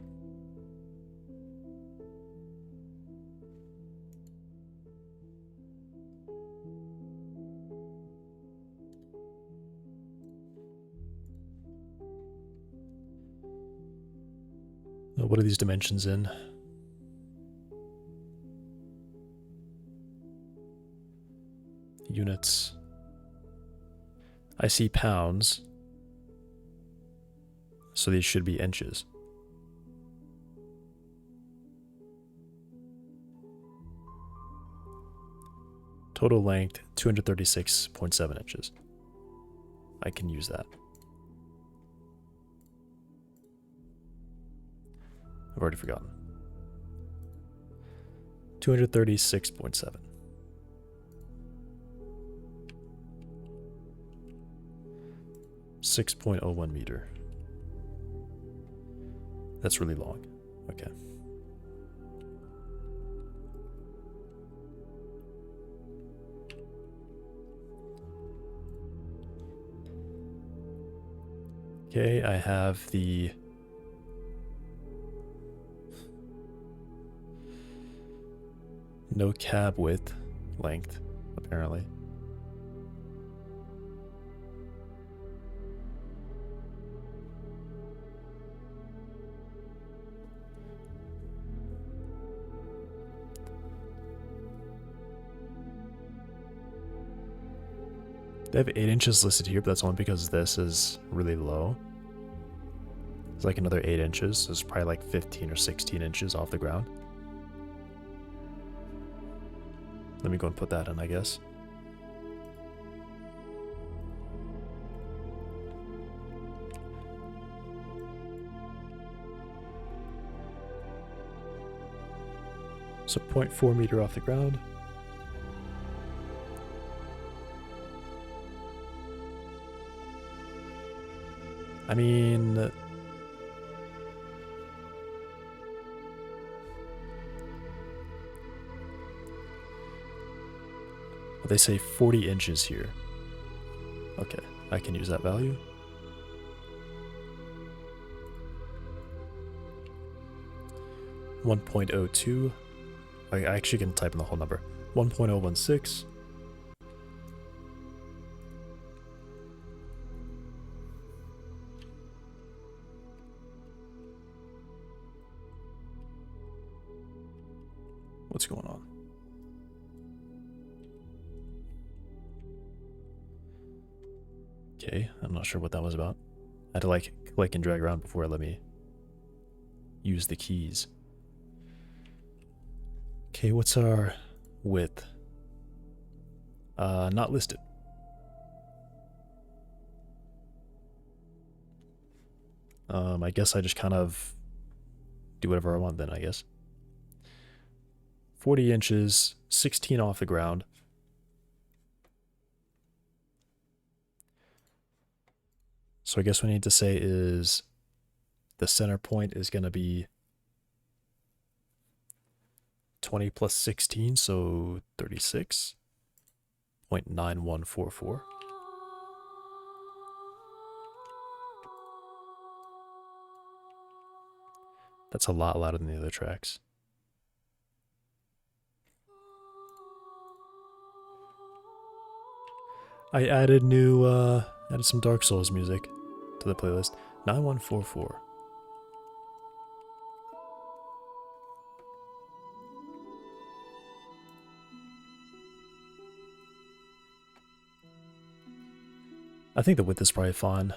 Now, what are these dimensions in? Units. I see pounds. So these should be inches. Total length, 236.7 inches. I can use that. I've already forgotten. 236.7. .01 meter. That's really long. Okay. Okay, I have the no cab width length, apparently. They have 8 inches listed here, but that's only because this is really low. It's like another 8 inches, so it's probably like 15 or 16 inches off the ground. Let me go and put that in, I guess. So 0.4 meter off the ground. I mean, they say 40 inches here. Okay, I can use that value. .02. I actually can type in the whole number. 1.016. What's going on? Okay, I'm not sure what that was about. I had to like click and drag around before it let me use the keys. Okay, what's our width? Not listed. I guess I just kind of do whatever I want then, I guess. 40 inches, 16 off the ground. So I guess what I need to say is the center point is going to be 20 plus 16, so 36.9144. That's a lot louder than the other tracks. I added some Dark Souls music to the playlist. 9144. I think the width is probably fine.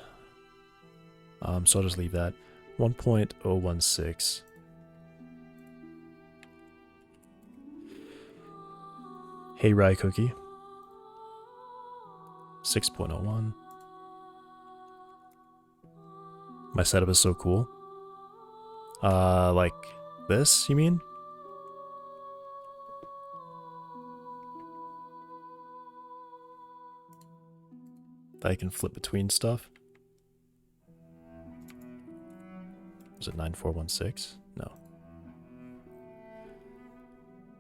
So I'll just leave that. 1.016. Hey Rye Cookie. 6.01. My setup is so cool. Like this, you mean? That I can flip between stuff. Was it 9416? No.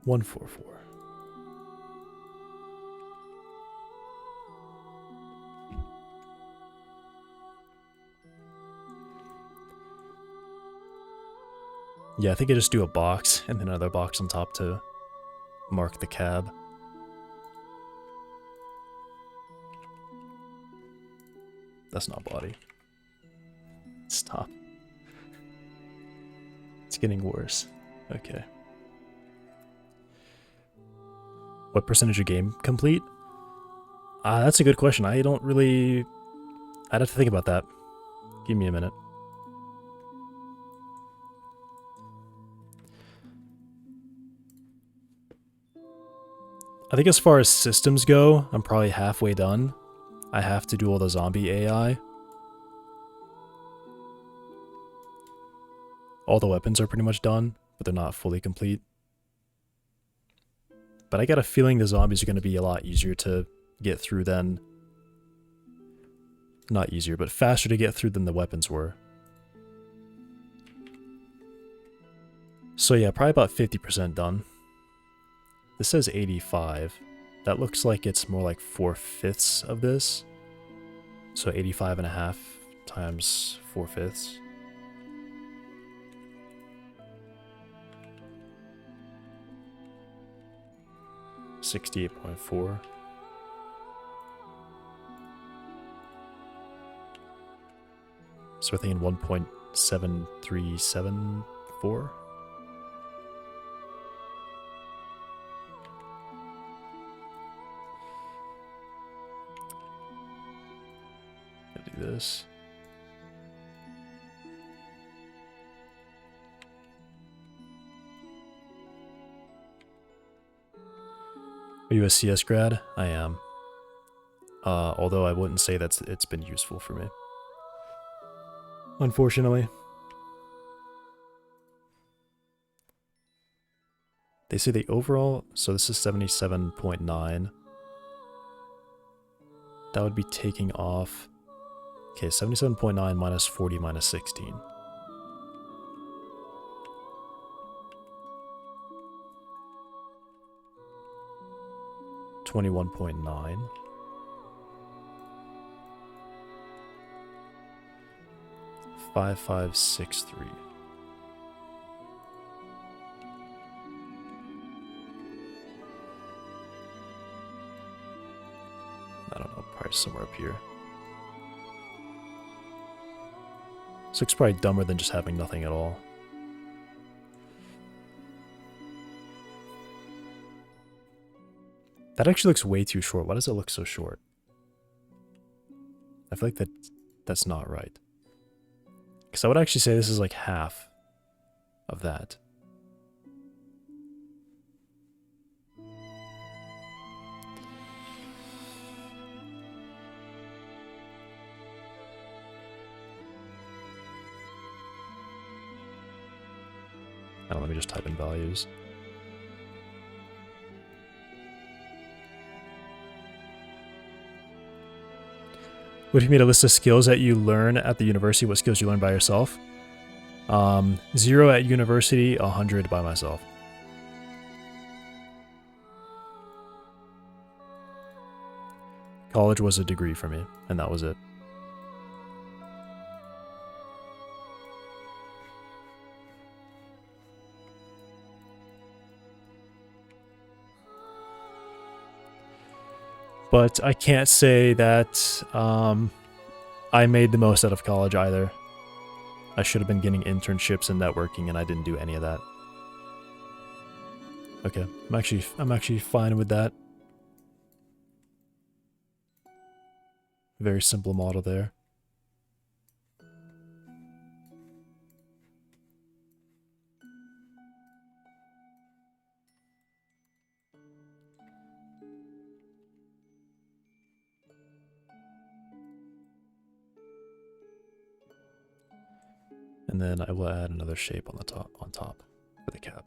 144. Yeah, I think I just do a box and then another box on top to mark the cab. That's not body. Stop. It's getting worse. Okay. What percentage of game complete? That's a good question. I don't really... I'd have to think about that. Give me a minute. I think as far as systems go, I'm probably halfway done. I have to do all the zombie AI. All the weapons are pretty much done, but they're not fully complete. But I got a feeling the zombies are going to be a lot easier to get through than... Not easier, but faster to get through than the weapons were. So yeah, probably about 50% done. This says 85. That looks like it's more like 4/5 of this. So 85.5 times 4/5. $68.4. So we're thinking 1.7374. Gonna do this. Are you a CS grad? I am. Although I wouldn't say it's been useful for me. Unfortunately. They say the overall, so this is 77.9. That would be taking off, okay, 77.9 minus 40 minus 16. $21.9. $5,563. I don't know, probably somewhere up here. This looks probably dumber than just having nothing at all. That actually looks way too short. Why does it look so short? I feel like that's not right. Because I would actually say this is like half of that. I don't know, let me just type in values. What if you made a list of skills that you learn at the university? What skills you learn by yourself? 0 at university, 100 by myself. College was a degree for me, and that was it. But I can't say that I made the most out of college either. I should have been getting internships and networking, and I didn't do any of that. Okay, I'm actually fine with that. Very simple model there. And then I will add another shape on the top for the cap.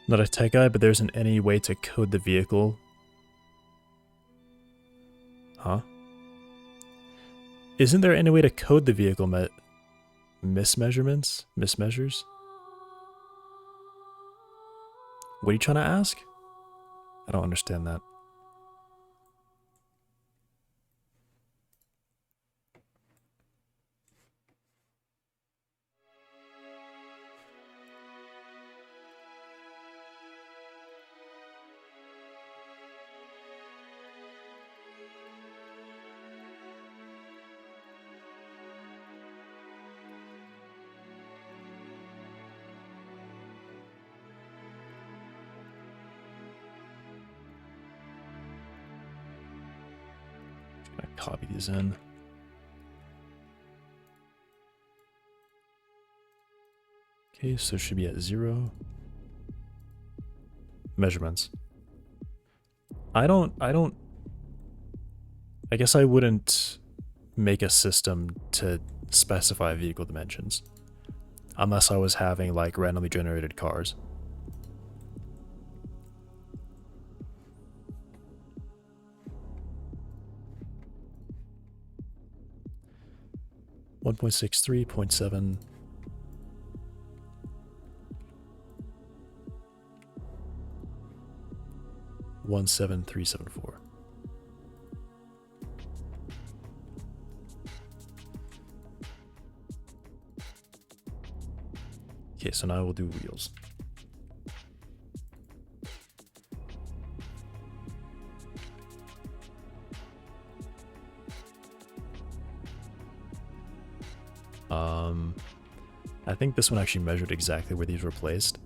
Not a tech guy, but there isn't any way to code the vehicle. Huh? Isn't there any way to code the vehicle mismeasures? What are you trying to ask? I don't understand that. Copy these in. Okay, so it should be at 0. Measurements. I guess I wouldn't make a system to specify vehicle dimensions unless I was having like randomly generated cars. .63.7 17374. Okay, so now we'll do wheels. I think this one actually measured exactly where these were placed.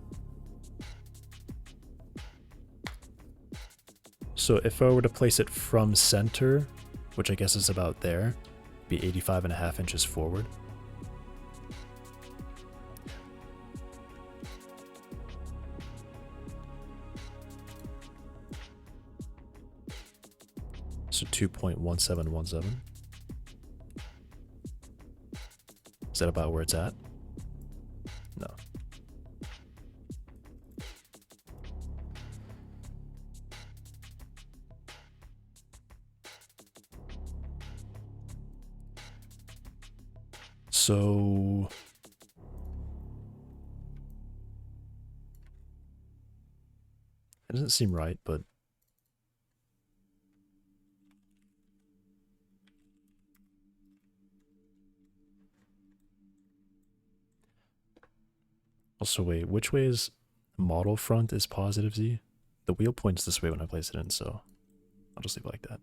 So if I were to place it from center, which I guess is about there, be 85.5 inches forward. So 2.1717. Is that about where it's at? No. So it doesn't seem right, but also wait, which way is model front is positive Z? The wheel points this way when I place it in, so I'll just leave it like that.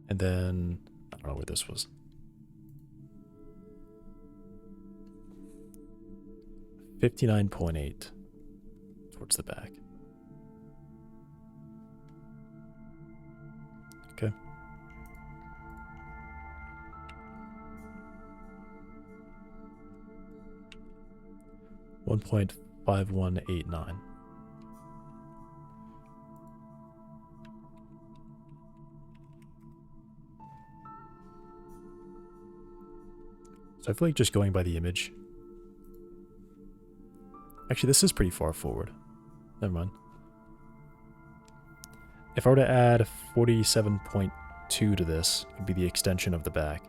And then, I don't know where this was. 59.8 towards the back. Okay. .5189. So I feel like just going by the image. Actually, this is pretty far forward. Never mind. If I were to add 47.2 to this, it would be the extension of the back.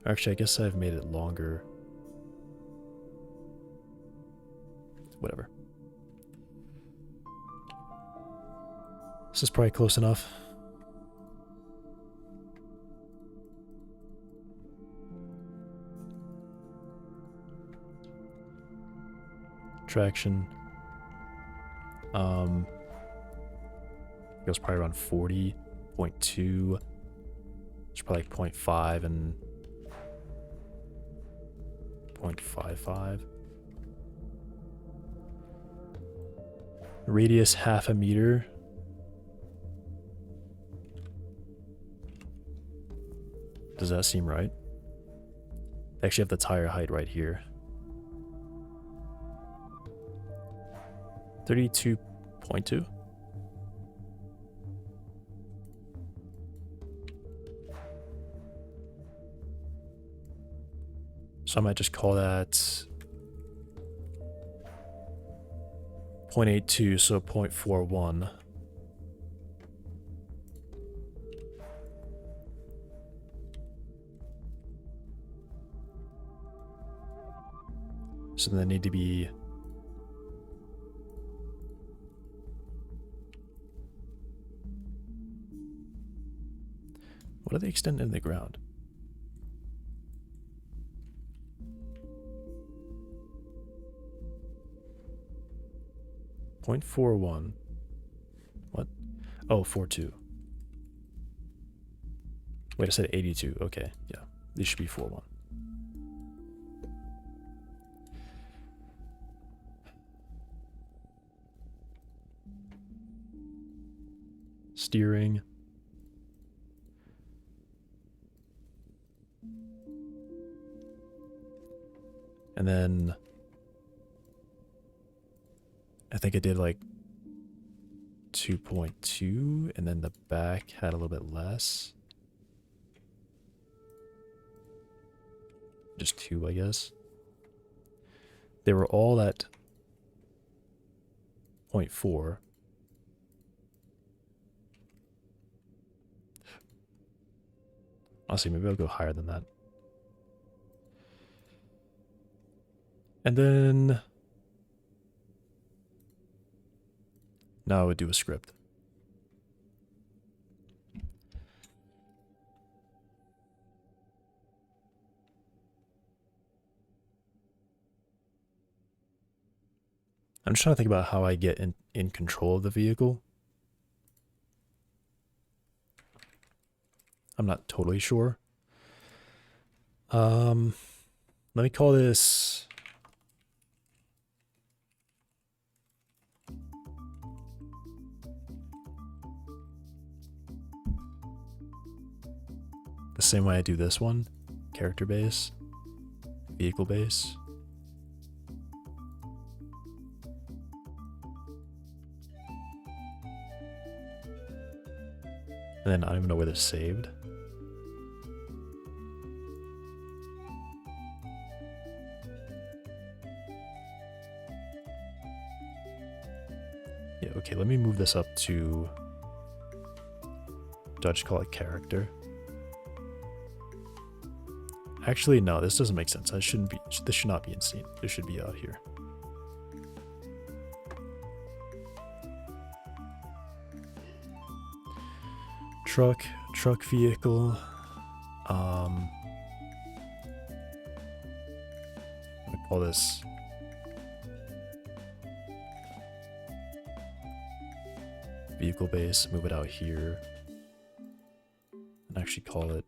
Actually, I guess I've made it longer. Whatever. This is probably close enough. Traction. It goes probably around 40.2. It's probably like 0.5 and 0.55. Radius 0.5 meter. Does that seem right? They actually have the tire height right here. 32.2. So I might just call that 0.82, so 0.41. So then they need to be... What do they extend into the ground? .41. What? Oh, 42. Wait, I said 82. Okay, yeah. These should be 41. Steering. And then I think I did like 2.2, and then the back had a little bit less. Just 2, I guess. They were all at 0.4. Honestly, maybe I'll go higher than that. And then now I would do a script. I'm just trying to think about how I get in control of the vehicle. I'm not totally sure. Let me call this... the same way I do this one. Character base. Vehicle base. And then I don't even know where they're saved. Yeah, okay, let me move this up to... do I just call it character? Actually, no, this doesn't make sense. This should not be in scene. This should be out here. Truck vehicle. I'm gonna call this vehicle base, move it out here, and actually call it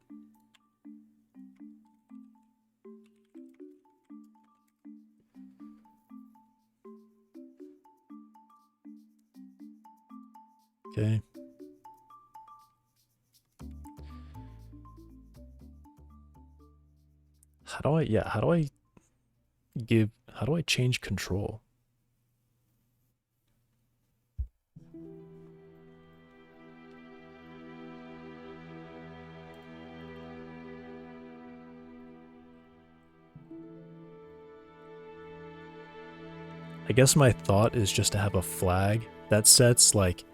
okay. How do I change control? I guess my thought is just to have a flag that sets like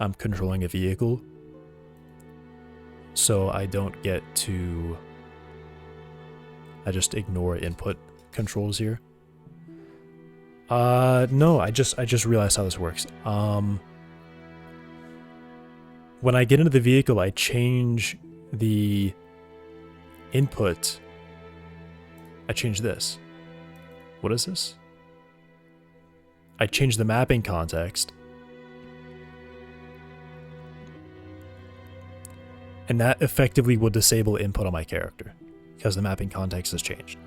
I'm controlling a vehicle, so I don't get to... I just ignore input controls here. No, I just realized how this works. When I get into the vehicle, I change the input. I change this. What is this? I change the mapping context. And that effectively will disable input on my character because the mapping context has changed.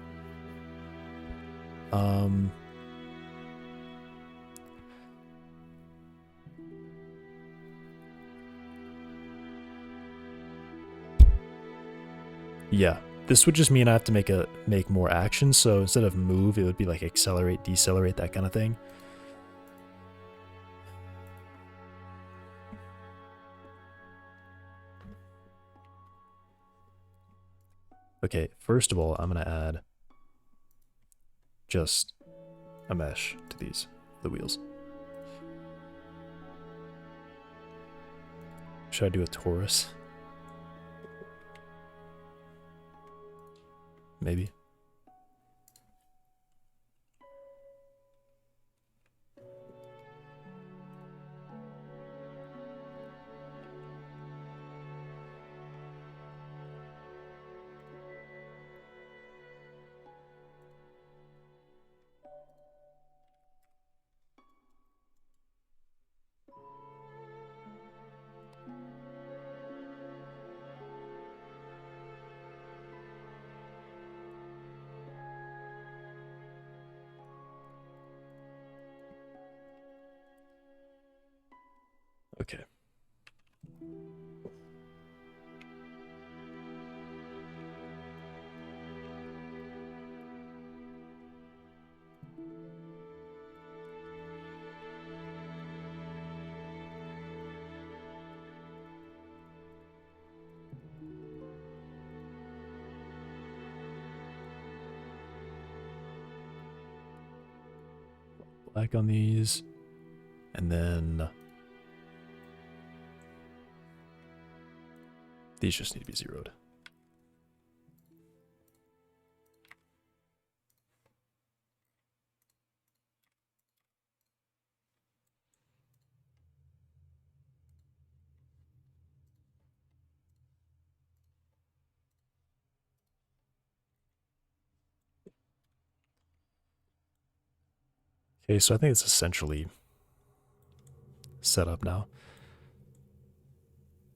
Yeah, this would just mean I have to make more actions. So instead of move, it would be like accelerate, decelerate, that kind of thing. Okay, first of all, I'm gonna add just a mesh to the wheels. Should I do a torus? Maybe. Okay. Black on these, and then these just need to be zeroed. Okay, so I think it's essentially set up now.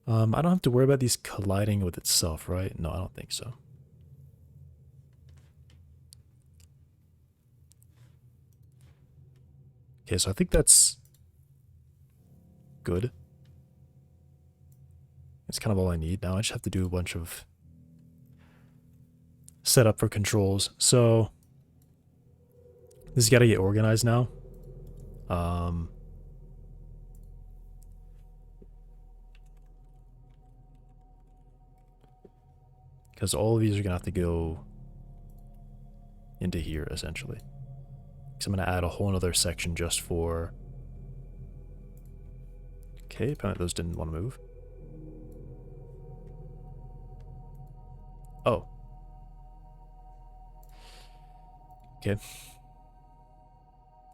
I don't have to worry about these colliding with itself, right? No, I don't think so. Okay, so I think that's good. It's kind of all I need now. I just have to do a bunch of setup for controls. So this has got to get organized now. Because all of these are going to have to go into here, essentially. Because I'm going to add a whole other section just for... Okay, apparently those didn't want to move. Oh. Okay.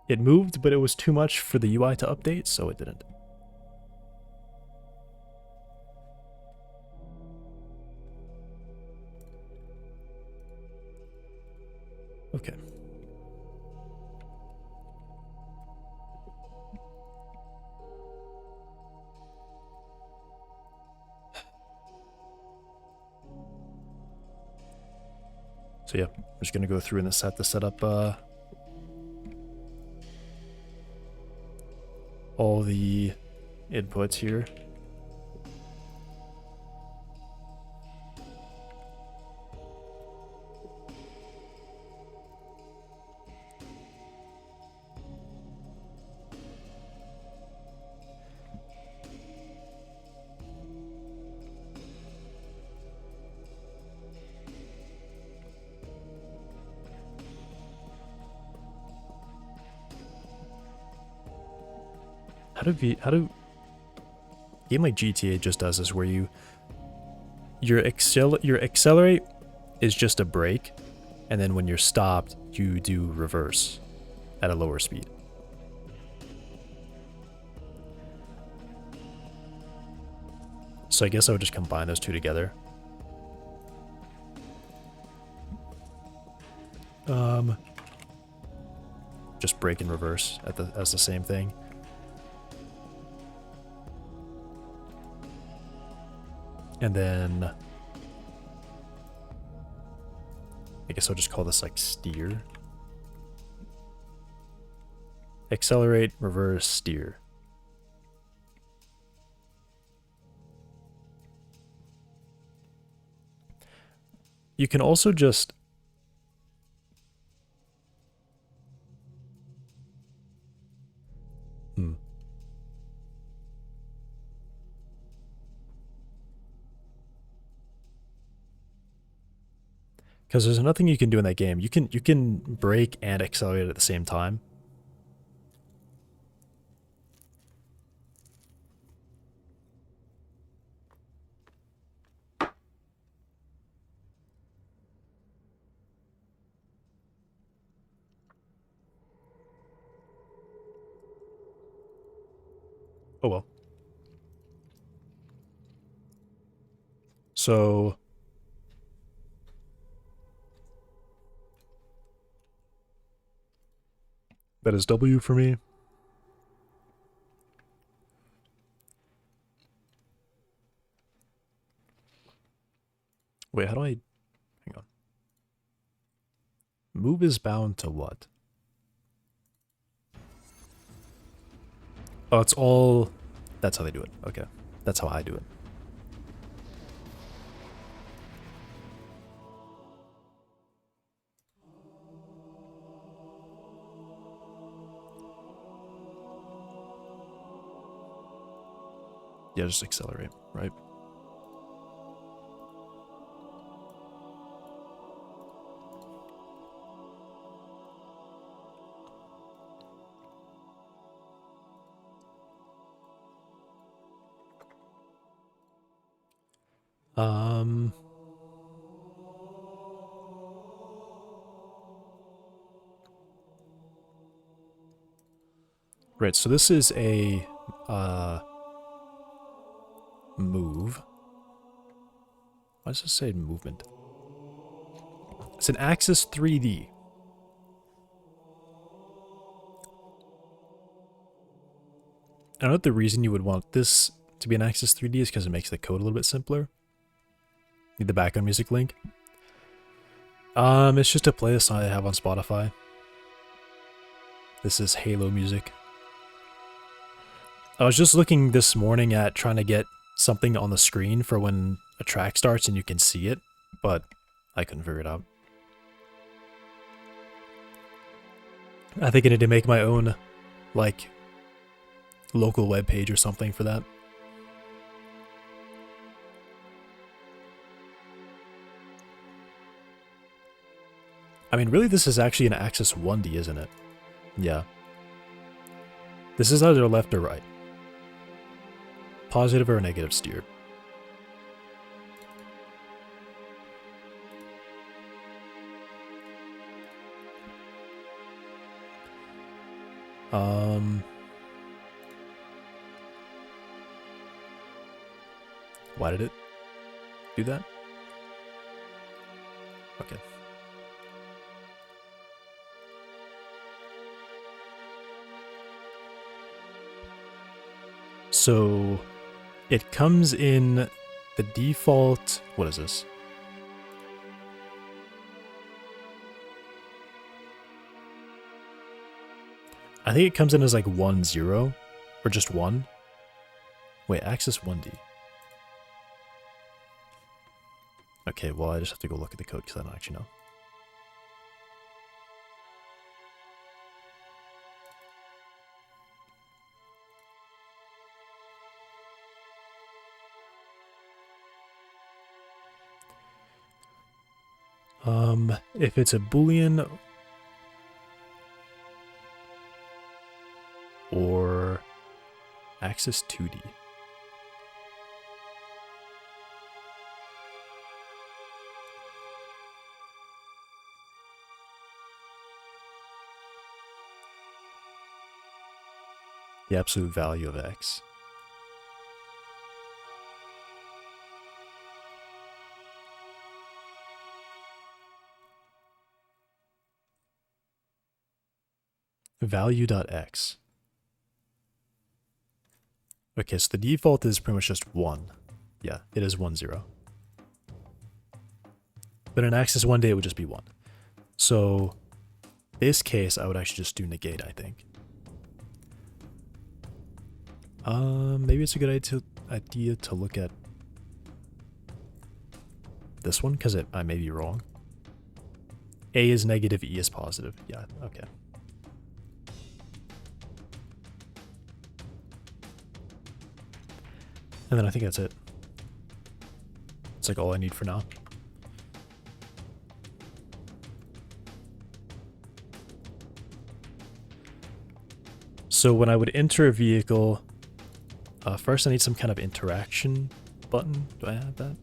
It moved, but it was too much for the UI to update, so it didn't. Okay. So yeah, I'm just gonna go through and have to set up all the inputs here. How do game like GTA just does this where your accelerate is just a brake, and then when you're stopped you do reverse at a lower speed. So I guess I would just combine those two together. Just brake and reverse as the same thing. And then I guess I'll just call this like steer. Accelerate, reverse, steer. You can also just because there's nothing you can do in that game. You can brake and accelerate at the same time. Oh well. So that is W for me. Wait, how do I... Hang on. Move is bound to what? Oh, it's all That's how they do it. Okay. That's how I do it. Yeah, just accelerate, right? Right, so this is a move. Why does it say movement? It's an Axis 3D. I know the reason you would want this to be an Axis 3D is because it makes the code a little bit simpler. Need the background music link. It's just a playlist I have on Spotify. This is Halo music. I was just looking this morning at trying to get something on the screen for when a track starts and you can see it, but I couldn't figure it out. I think I need to make my own, like, local web page or something for that. I mean, really, this is actually an Axis 1D, isn't it? Yeah. This is either left or right. Positive or negative steer. Why did it do that? Okay. So it comes in the default. What is this? I think it comes in as like 1, 0, or just 1. Wait, Axis 1D. Okay, well, I just have to go look at the code because I don't actually know. If it's a Boolean or Axis 2D. The absolute value of X. Value.x. Okay, so the default is pretty much just 1. Yeah, it is 1, 0. But in Axis 1D, it would just be 1. So, this case, I would actually just do negate, I think. Maybe it's a good idea to look at this one, because I may be wrong. A is negative, E is positive. Yeah, okay. And then I think that's it. It's like all I need for now. So when I would enter a vehicle, first I need some kind of interaction button. Do I have that?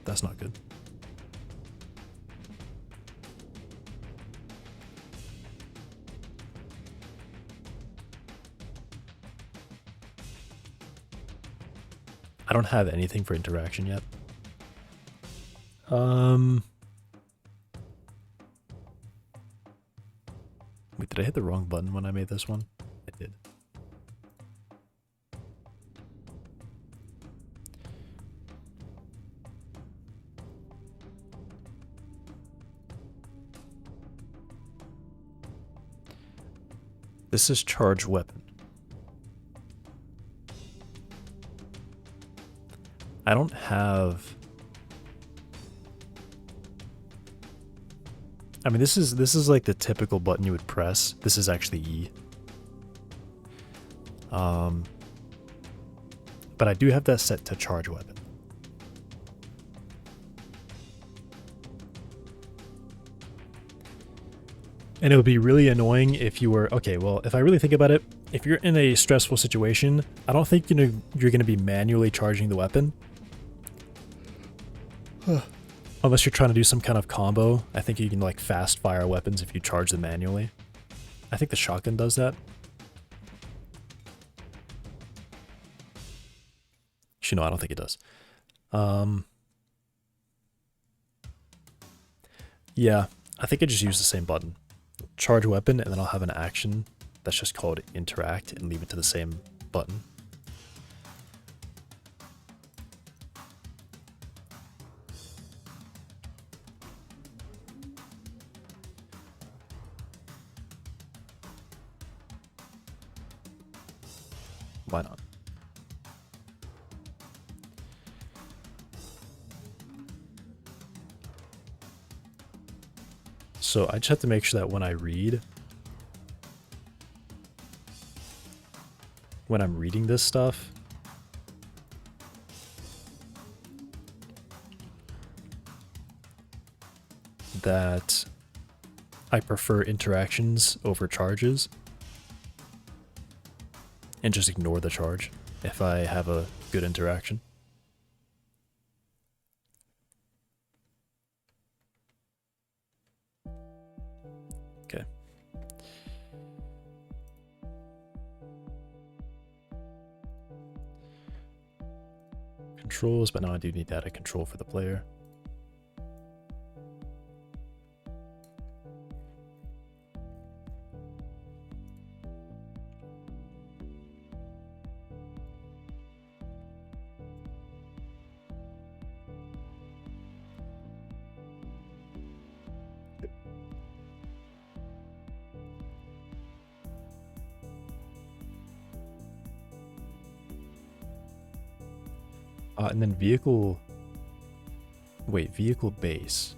That's not good. I don't have anything for interaction yet. Wait, did I hit the wrong button when I made this one? I did. This is charge weapon. I don't have... I mean, this is like the typical button you would press. This is actually E. But I do have that set to charge weapon. And it would be really annoying if you were... Okay, well, if I really think about it, if you're in a stressful situation, I don't think you're going to be manually charging the weapon. Unless you're trying to do some kind of combo. I think you can like fast fire weapons if you charge them manually. I think the shotgun does that. Actually, no, I don't think it does. Yeah, I think I just use the same button. Charge weapon, and then I'll have an action that's just called interact and leave it to the same button. Why not? So I just have to make sure that when I'm reading this stuff, that I prefer interactions over charges and just ignore the charge if I have a good interaction. Okay. Controls, but now I do need to add a control for the player. And then vehicle... Wait, vehicle base.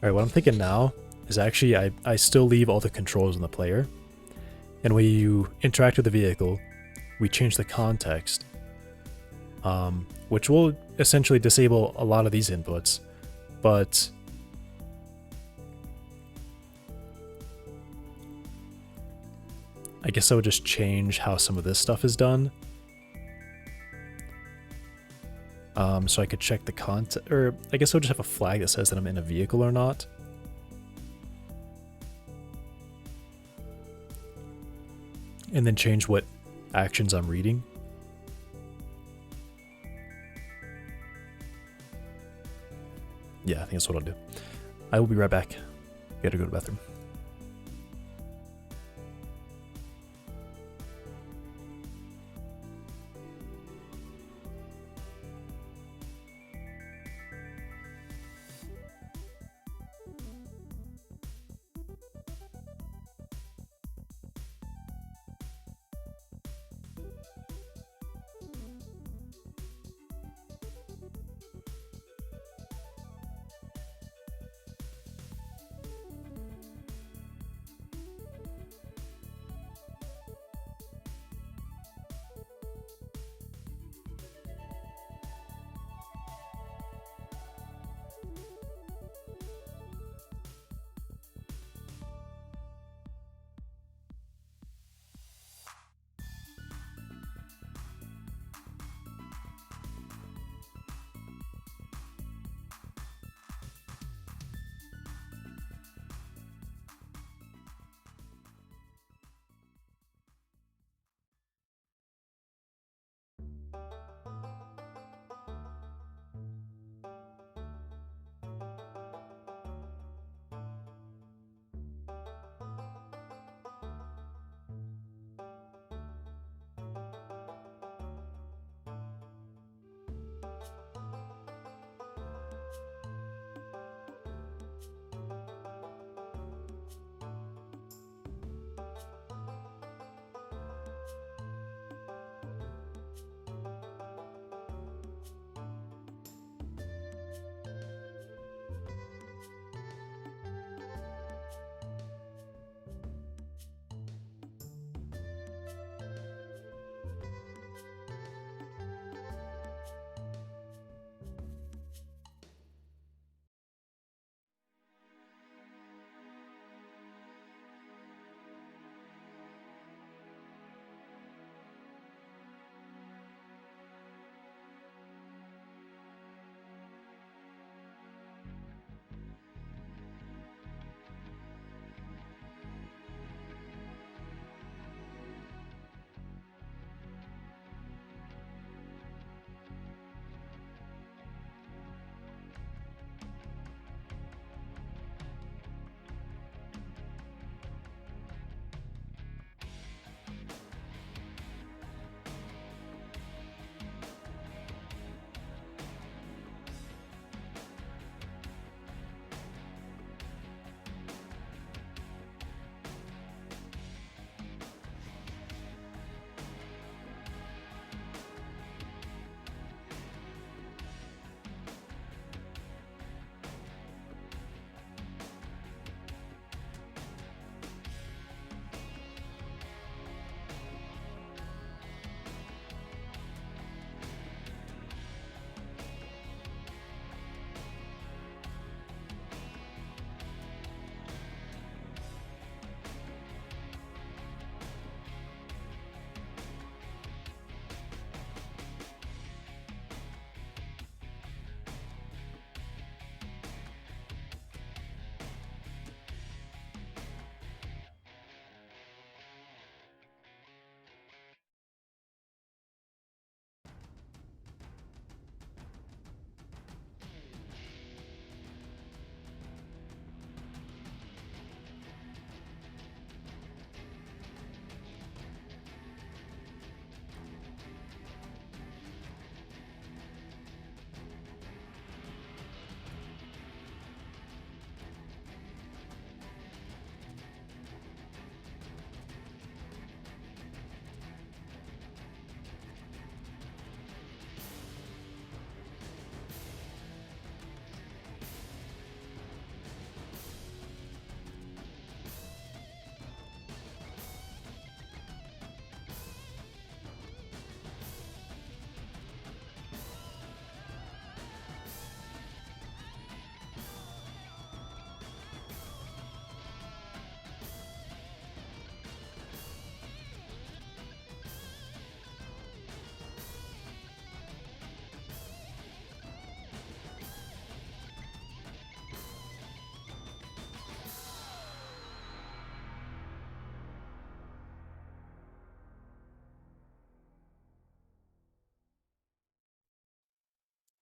Alright, what I'm thinking now is actually I still leave all the controls on the player. And when you interact with the vehicle, we change the context. Which will essentially disable a lot of these inputs, but I guess I would just change how some of this stuff is done. So I could check the content, or I guess I would just have a flag that says that I'm in a vehicle or not. And then change what actions I'm reading. Yeah, I think that's what I'll do. I will be right back. Gotta go to the bathroom.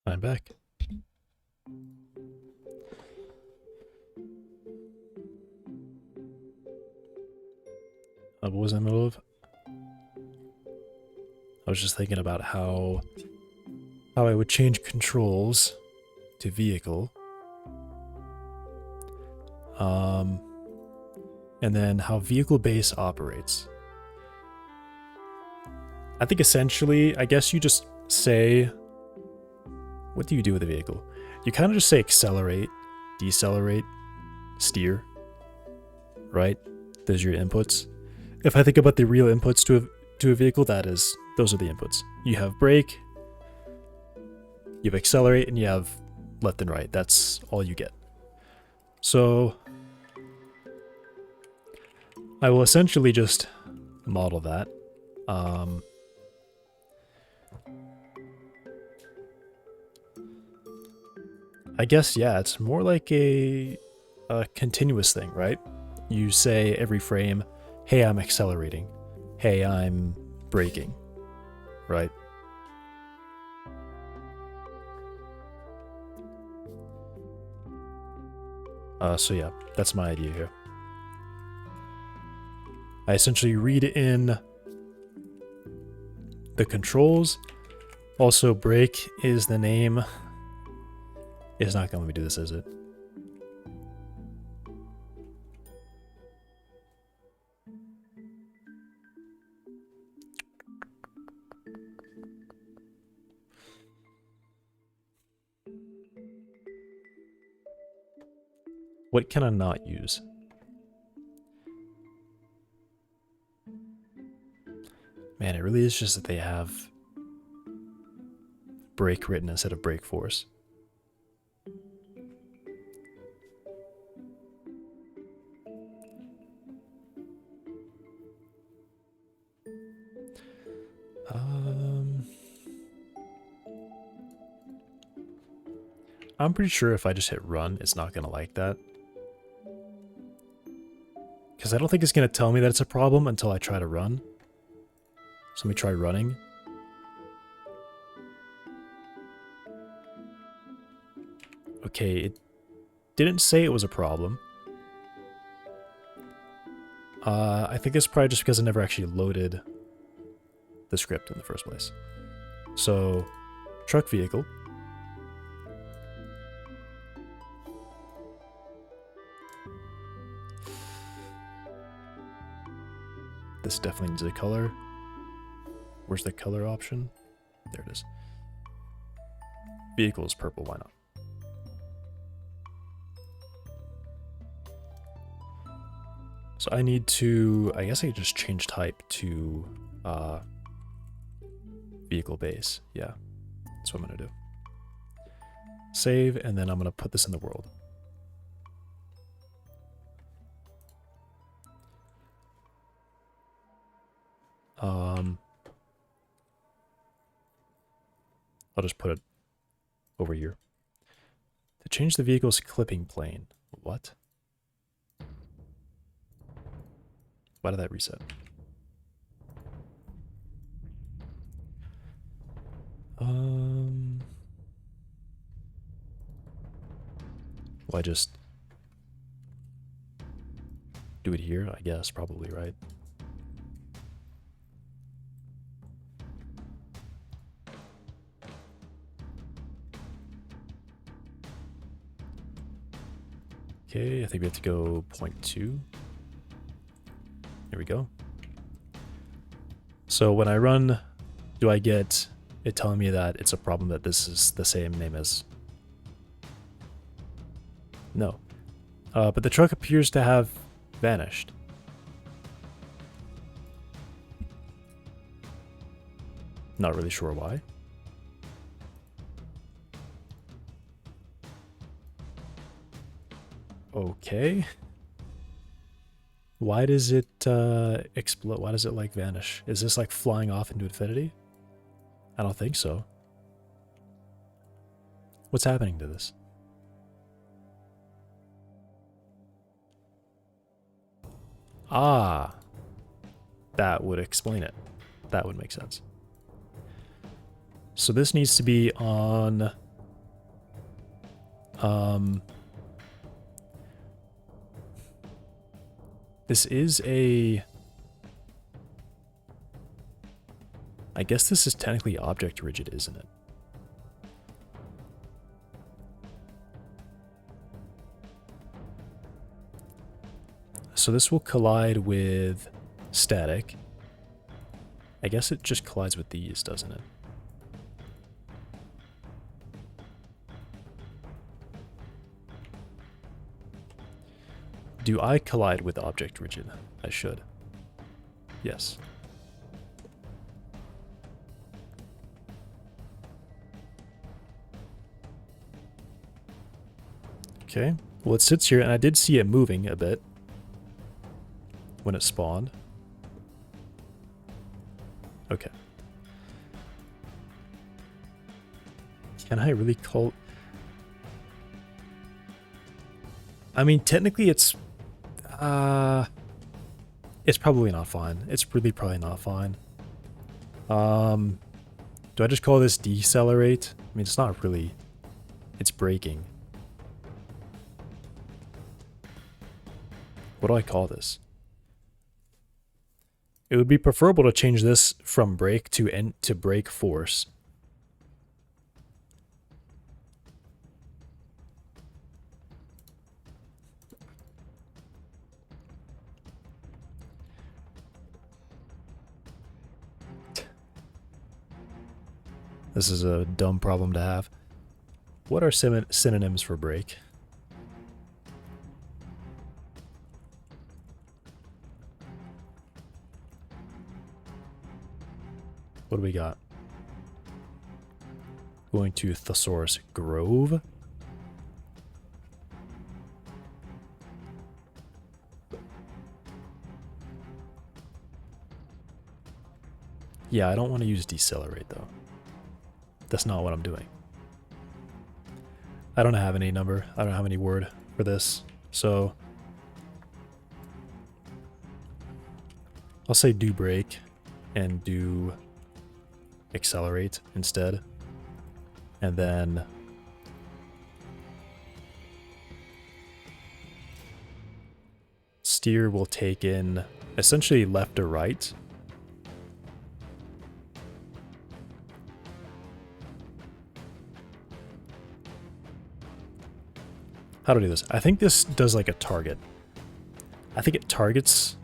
I'm back. What was I in the middle of? I was just thinking about how I would change controls to vehicle. And then how vehicle base operates. I think essentially, I guess you just say, what do you do with a vehicle? You kind of just say accelerate, decelerate, steer, right? Those are your inputs. If I think about the real inputs to a vehicle, those are the inputs. You have brake, you have accelerate, and you have left and right. That's all you get. So I will essentially just model that. I guess, yeah, it's more like a continuous thing, right? You say every frame, hey, I'm accelerating. Hey, I'm braking, right? So yeah, that's my idea here. I essentially read in the controls. Also, brake is the name. It's not going to let me do this, is it? What can I not use? Man, it really is just that they have brake written instead of brake force. I'm pretty sure if I just hit run, it's not going to like that. Because I don't think it's going to tell me that it's a problem until I try to run. So let me try running. Okay, it didn't say it was a problem. I think it's probably just because I never actually loaded the script in the first place. So, truck vehicle. This definitely needs a color. Where's the color option? There it is. Vehicle is purple, why not? So I need to, I guess I could just change type to vehicle base. Yeah, that's what I'm gonna do. Save, and then I'm gonna put this in the world. I'll just put it over here. To change the vehicle's clipping plane. What? Why did that reset? Will I just do it here? I guess, probably, right? Okay, I think we have to go 0.2. There we go. So when I run, do I get it telling me that it's a problem that this is the same name as? No. But the truck appears to have vanished. Not really sure why. Okay. Why does it explode? Why does it like vanish? Is this like flying off into infinity? I don't think so. What's happening to this? Ah, that would explain it. That would make sense. So this needs to be on This is a... I guess this is technically object rigid, isn't it? So this will collide with static. I guess it just collides with these, doesn't it? Do I collide with object rigid? I should. Yes. Okay. Well, it sits here, and I did see it moving a bit when it spawned. Okay. Can I really call... I mean, technically it's probably not fine. It's really probably not fine. Do I just call this decelerate? I mean, it's not really... It's braking. What do I call this? It would be preferable to change this from brake to brake force. This is a dumb problem to have. What are synonyms for brake? What do we got? Going to Thesaurus Grove. Yeah, I don't want to use decelerate though. That's not what I'm doing. I don't have any number. I don't have any word for this. So I'll say do brake and do accelerate instead. And then steer will take in essentially left or right. How to do this? I think this does like a target. I think it targets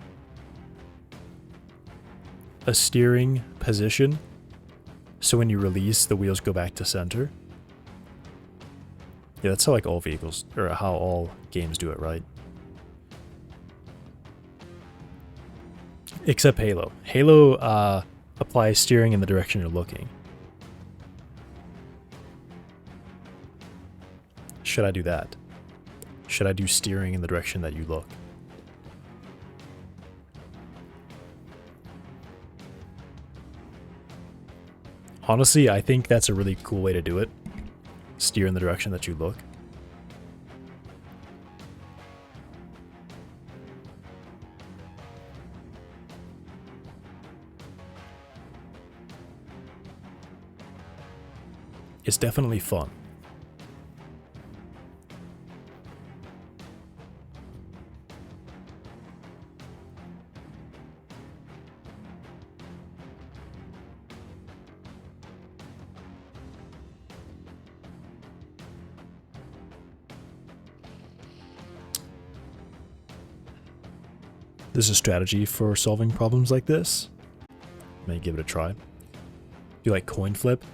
a steering position, so when you release, the wheels go back to center. Yeah, that's how like all vehicles, or how all games do it, right? Except Halo. Halo applies steering in the direction you're looking. Should I do that? Should I do steering in the direction that you look? Honestly, I think that's a really cool way to do it. Steer in the direction that you look. It's definitely fun. There's a strategy for solving problems like this. May give it a try. Do like coin flip.